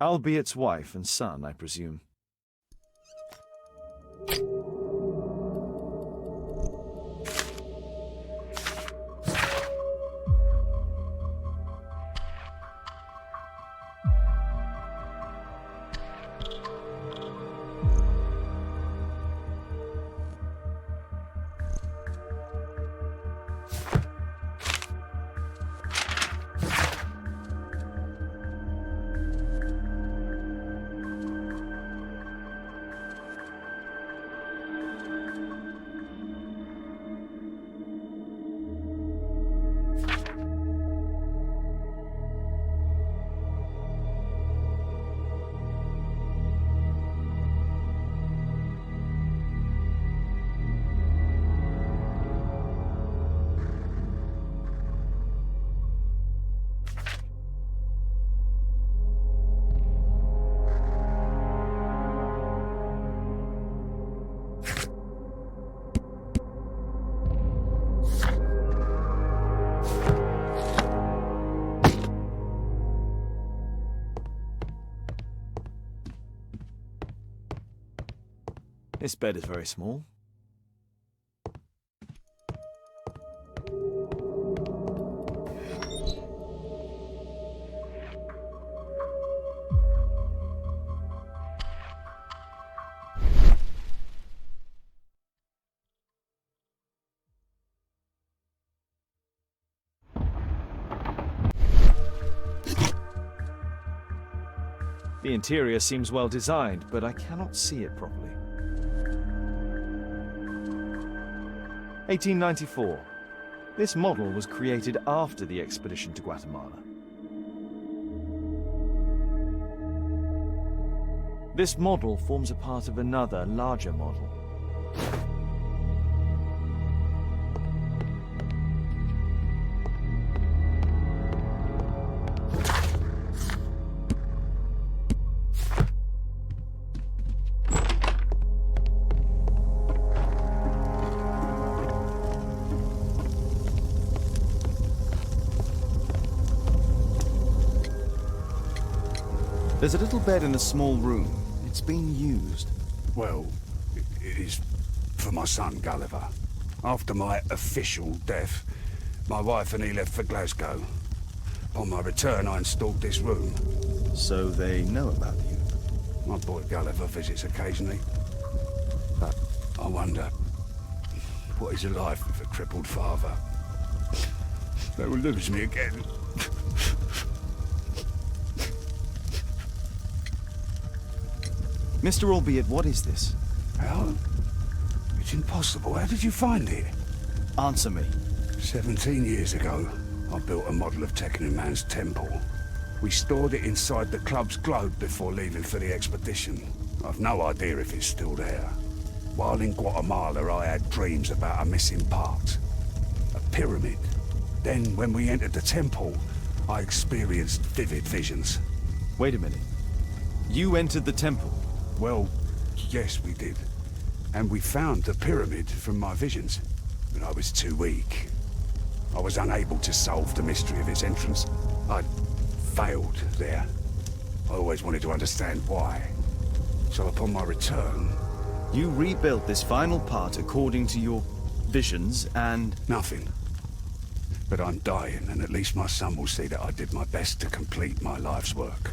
Albiet's wife and son, I presume. This bed is very small. The interior seems well designed, but I cannot see it properly. 1894. This model was created after the expedition to Guatemala. This model forms a part of another, larger model. There's a little bed in a small room. It's being used. Well, it is for my son, Gulliver. After my official death, my wife and he left for Glasgow. Upon my return, I installed this room. So they know about you? My boy Gulliver visits occasionally. But I wonder what is a life with a crippled father? They will lose me again. Mr. Albeit, what is this? How? It's impossible. How did you find it? Answer me. 17 years ago, I built a model of Tekenu Man's temple. We stored it inside the club's globe before leaving for the expedition. I've no idea if it's still there. While in Guatemala, I had dreams about a missing part. A pyramid. Then, when we entered the temple, I experienced vivid visions. Wait a minute. You entered the temple? Well, yes, we did. And we found the pyramid from my visions. But I was too weak. I was unable to solve the mystery of its entrance. I'd failed there. I always wanted to understand why. So upon my return... You rebuilt this final part according to your visions and... Nothing. But I'm dying, and at least my son will see that I did my best to complete my life's work.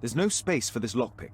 There's no space for this lockpick.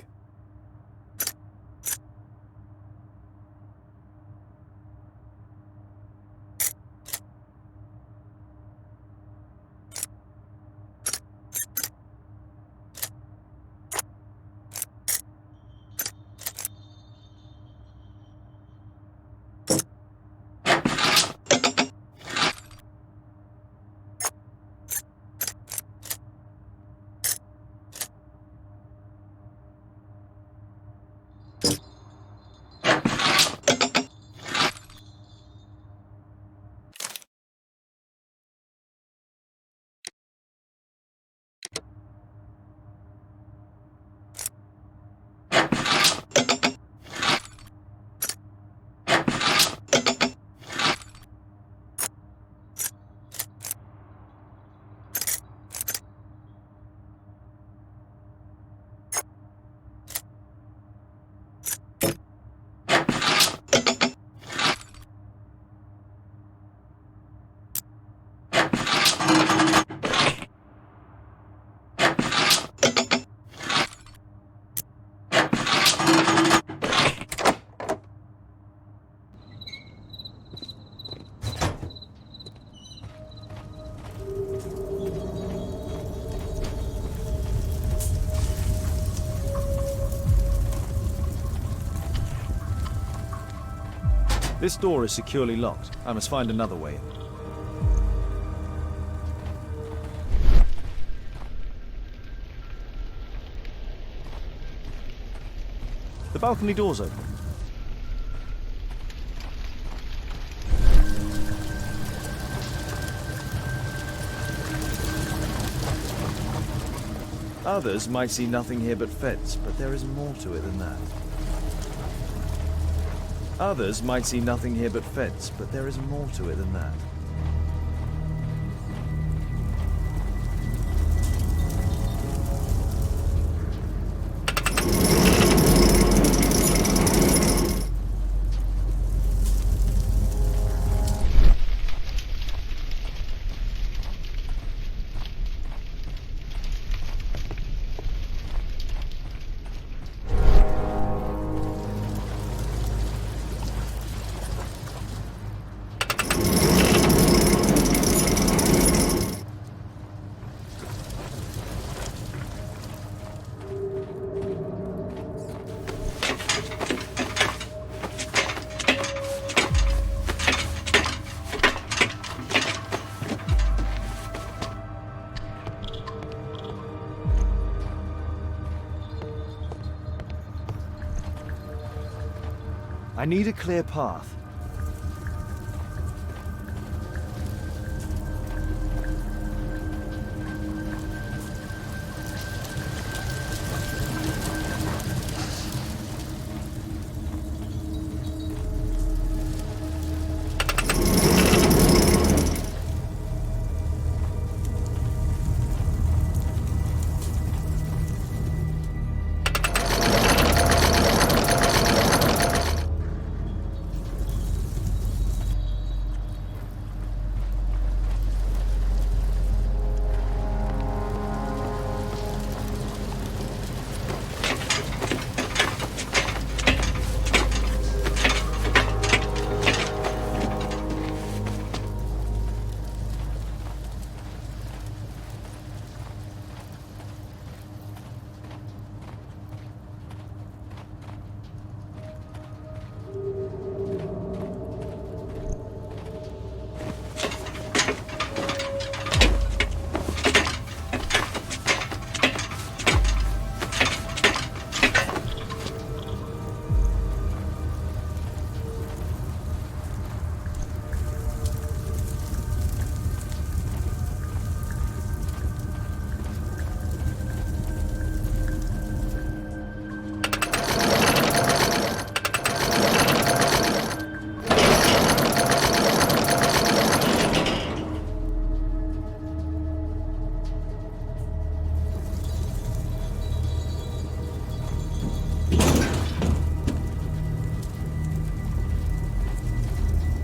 This door is securely locked. I must find another way in. The balcony door's open. Others might see nothing here but fence, but there is more to it than that. Others might see nothing here but fence, but there is more to it than that. I need a clear path.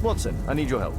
Watson, I need your help.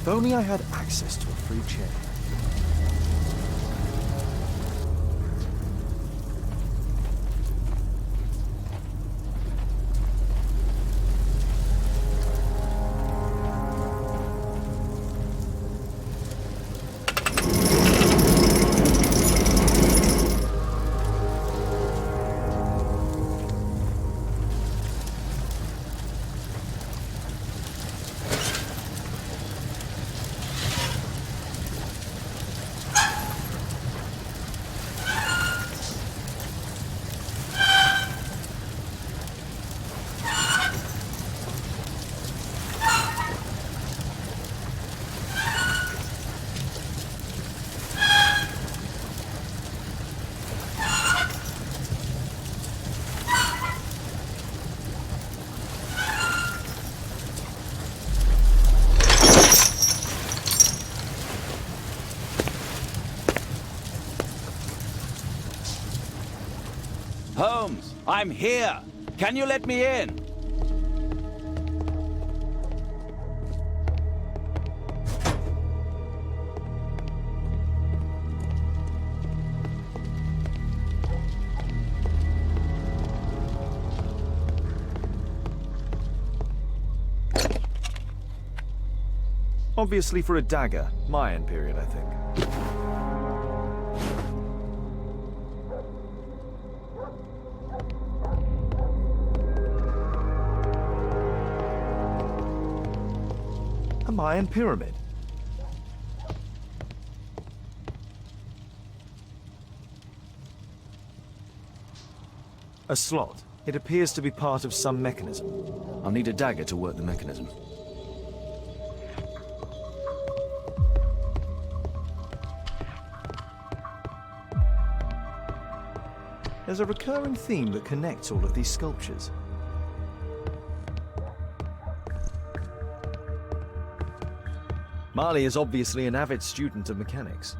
If only I had access to a free chair. Holmes, I'm here. Can you let me in? Obviously for a dagger. Mayan period, I think. A Mayan pyramid. A slot. It appears to be part of some mechanism. I'll need a dagger to work the mechanism. There's a recurring theme that connects all of these sculptures. Marley is obviously an avid student of mechanics.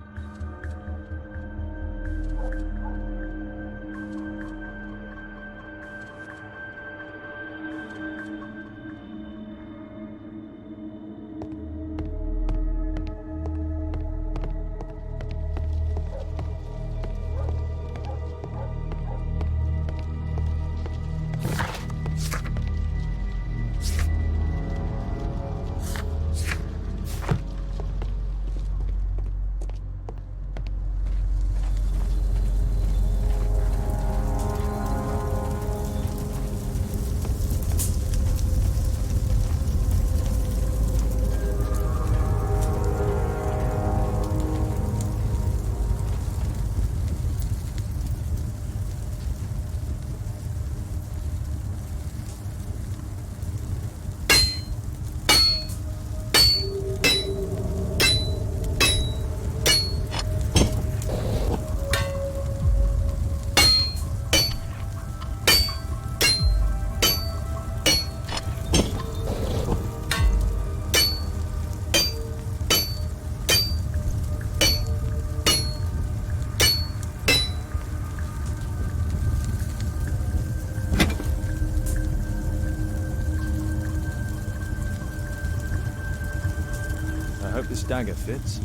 I hope this dagger fits.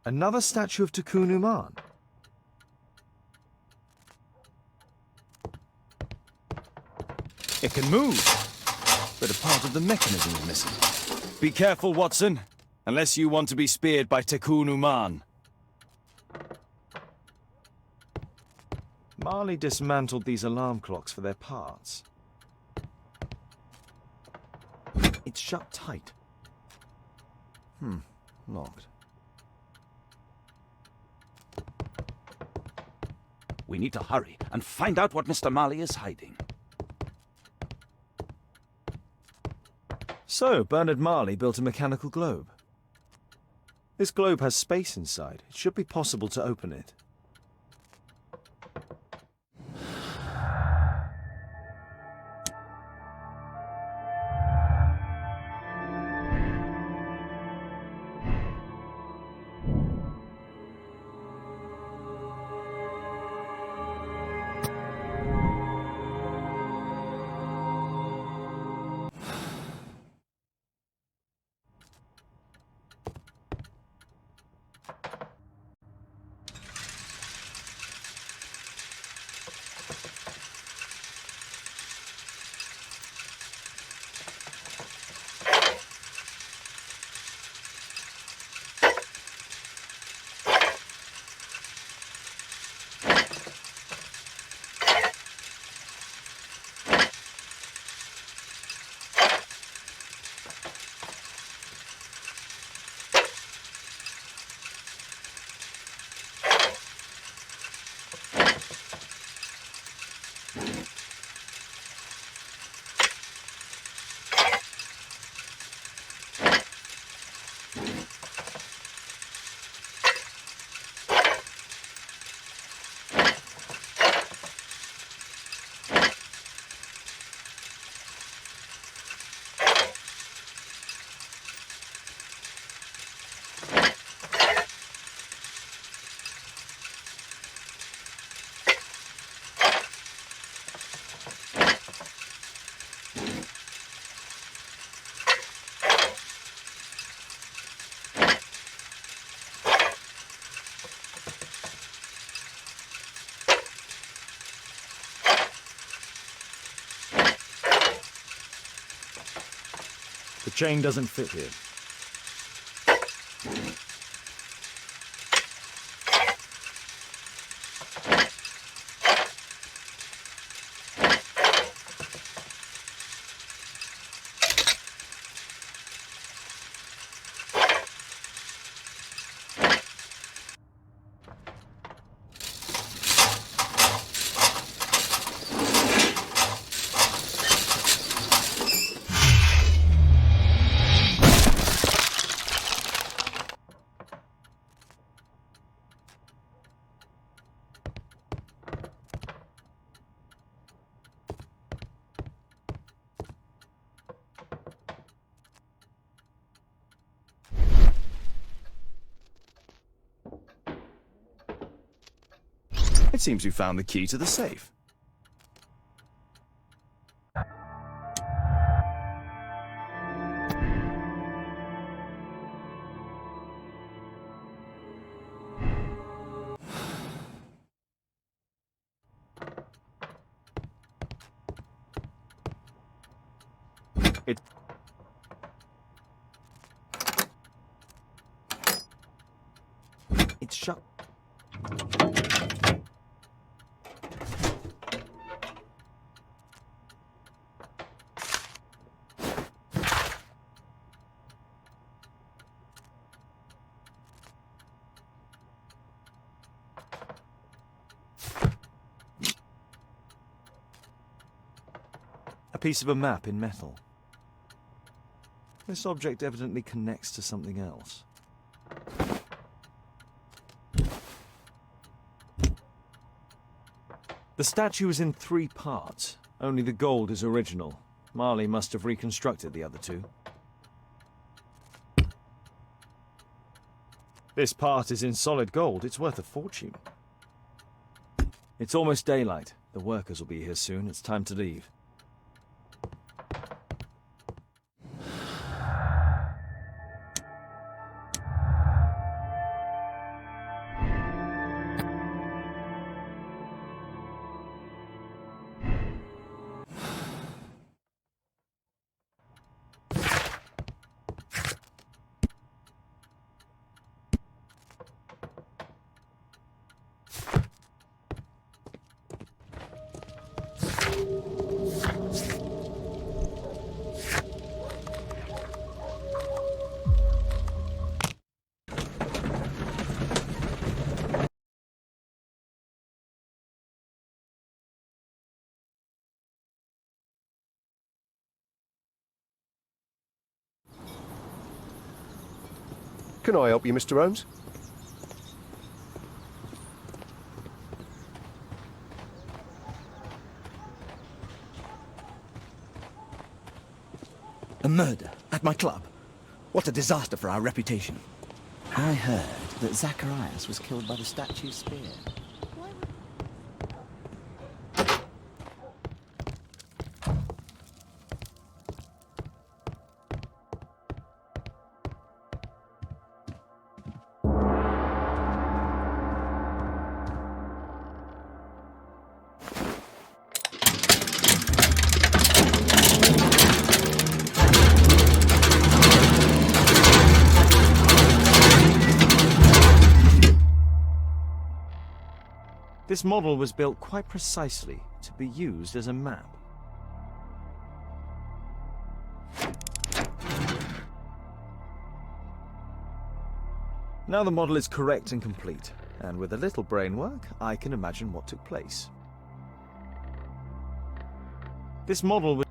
Another statue of Tikkun Uman. It can move, but a part of the mechanism is missing. Be careful, Watson, unless you want to be speared by Tikkun Uman. Marley dismantled these alarm clocks for their parts. It's shut tight. Locked. We need to hurry and find out what Mr. Marley is hiding. So, Bernard Marley built a mechanical globe. This globe has space inside. It should be possible to open it. The chain doesn't fit here. It seems you found the key to the safe. It's shut. A piece of a map in metal. This object evidently connects to something else. The statue is in 3 parts. Only the gold is original. Marley must have reconstructed the other 2. This part is in solid gold. It's worth a fortune. It's almost daylight. The workers will be here soon. It's time to leave. Can I help you, Mr. Holmes? A murder at my club. What a disaster for our reputation. I heard that Zacharias was killed by the statue's spear. This model was built quite precisely to be used as a map. Now the model is correct and complete, and with a little brain work, I can imagine what took place. This model was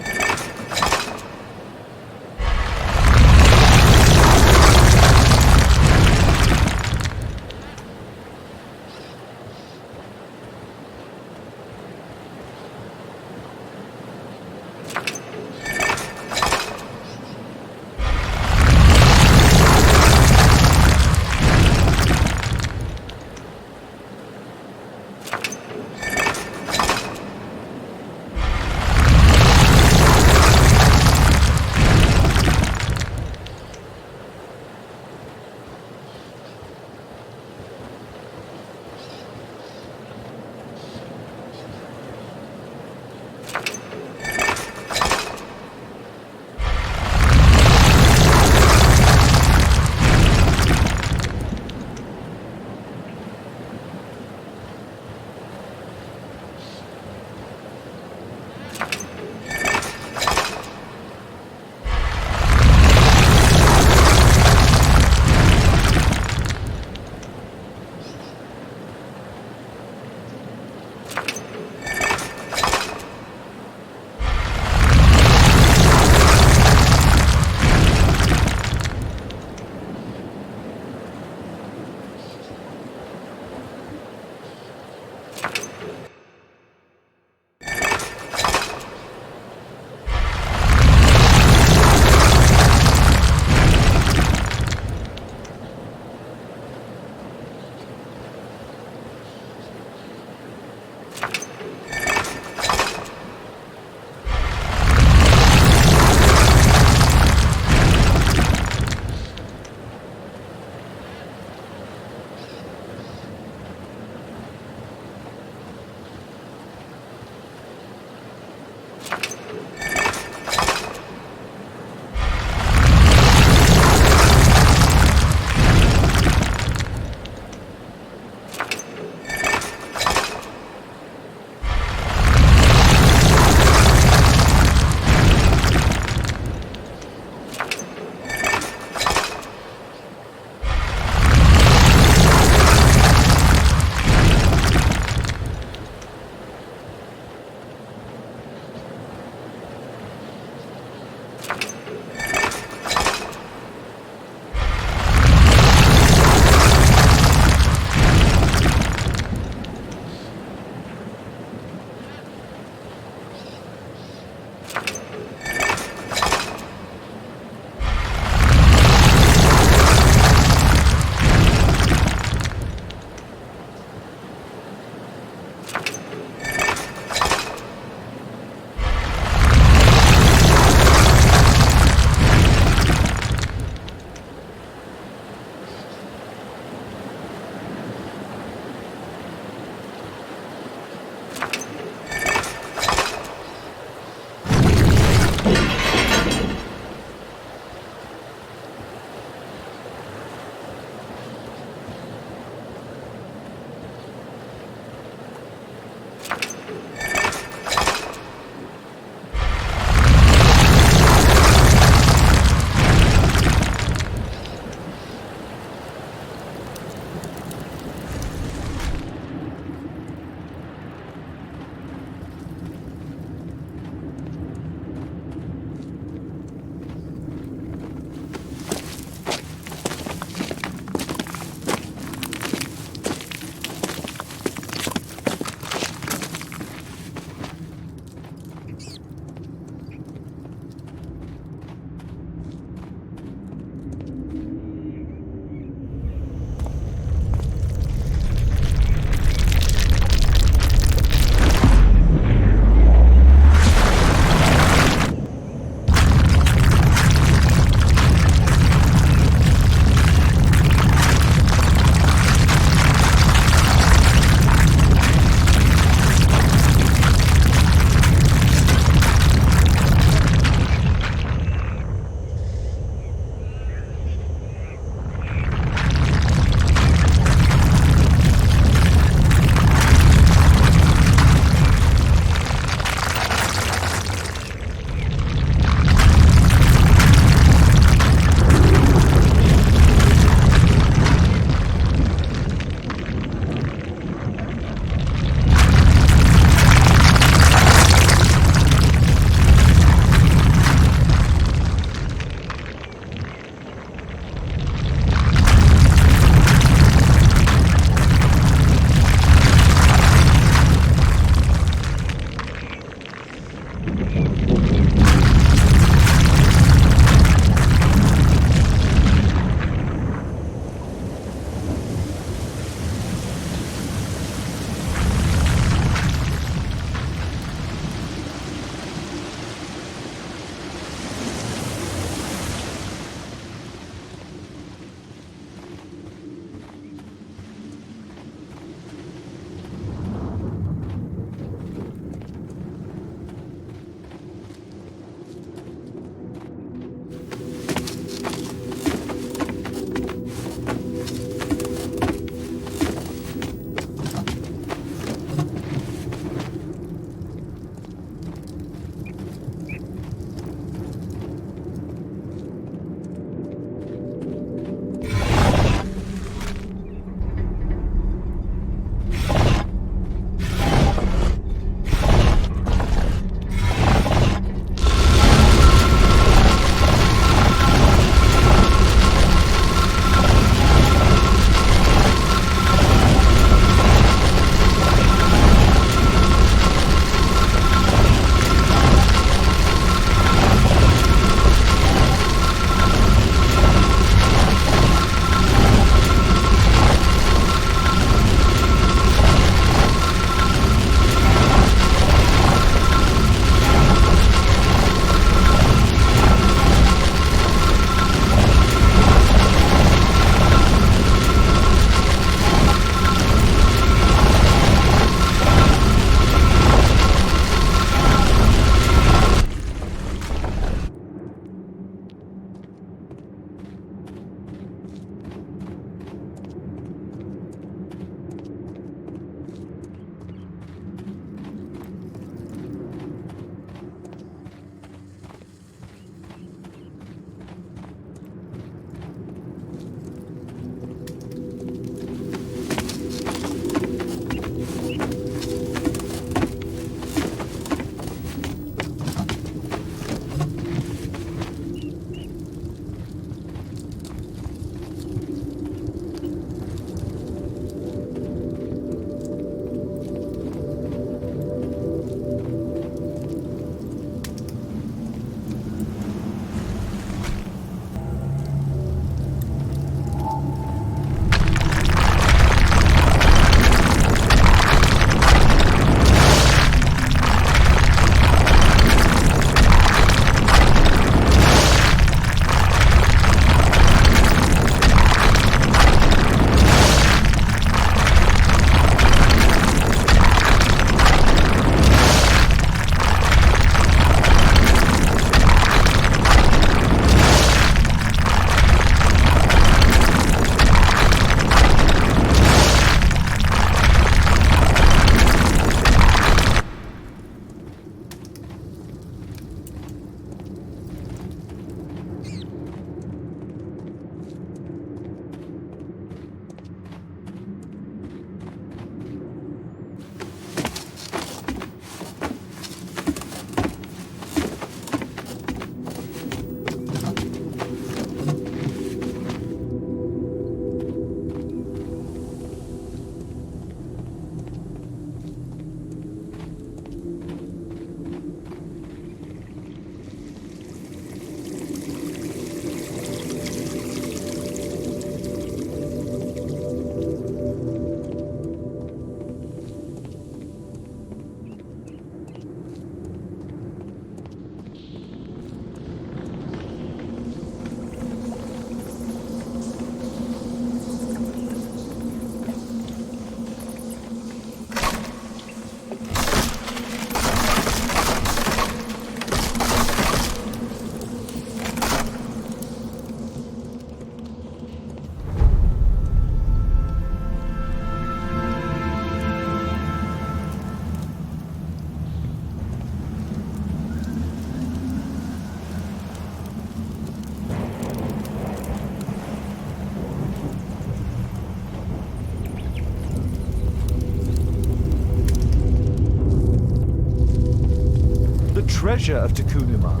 treasure of Tikkun Uman.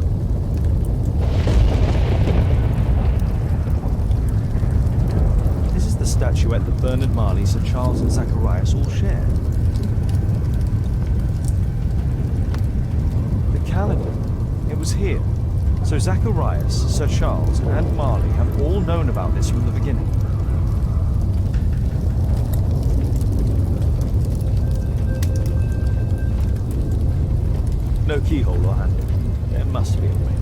This is the statuette that Bernard Marley, Sir Charles and Zacharias all shared. The calendar. It was here. So Zacharias, Sir Charles, and Marley have all known about this from the beginning. No keyhole or handle. There must be a way.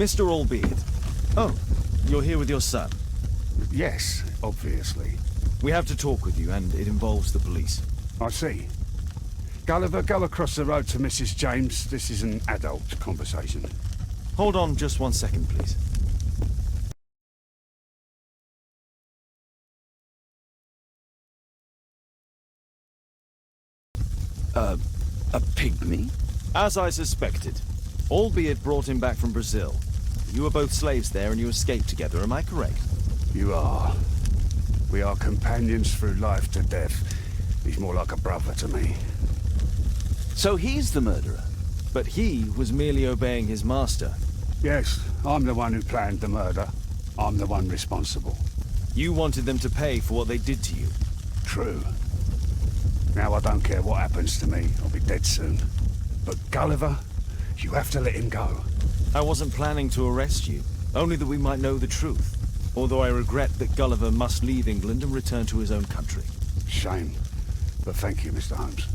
Mr. Albeit. Oh, you're here with your son. Yes, obviously. We have to talk with you, and it involves the police. I see. Gulliver, go across the road to Mrs. James. This is an adult conversation. Hold on just 1 second, please. A pygmy? As I suspected. Albeit brought him back from Brazil. You were both slaves there and you escaped together, am I correct? You are. We are companions through life to death. He's more like a brother to me. So he's the murderer? But he was merely obeying his master. Yes, I'm the one who planned the murder. I'm the one responsible. You wanted them to pay for what they did to you. True. Now I don't care what happens to me. I'll be dead soon. But Gulliver, you have to let him go. I wasn't planning to arrest you, only that we might know the truth. Although I regret that Gulliver must leave England and return to his own country. Shame. But thank you, Mr. Holmes.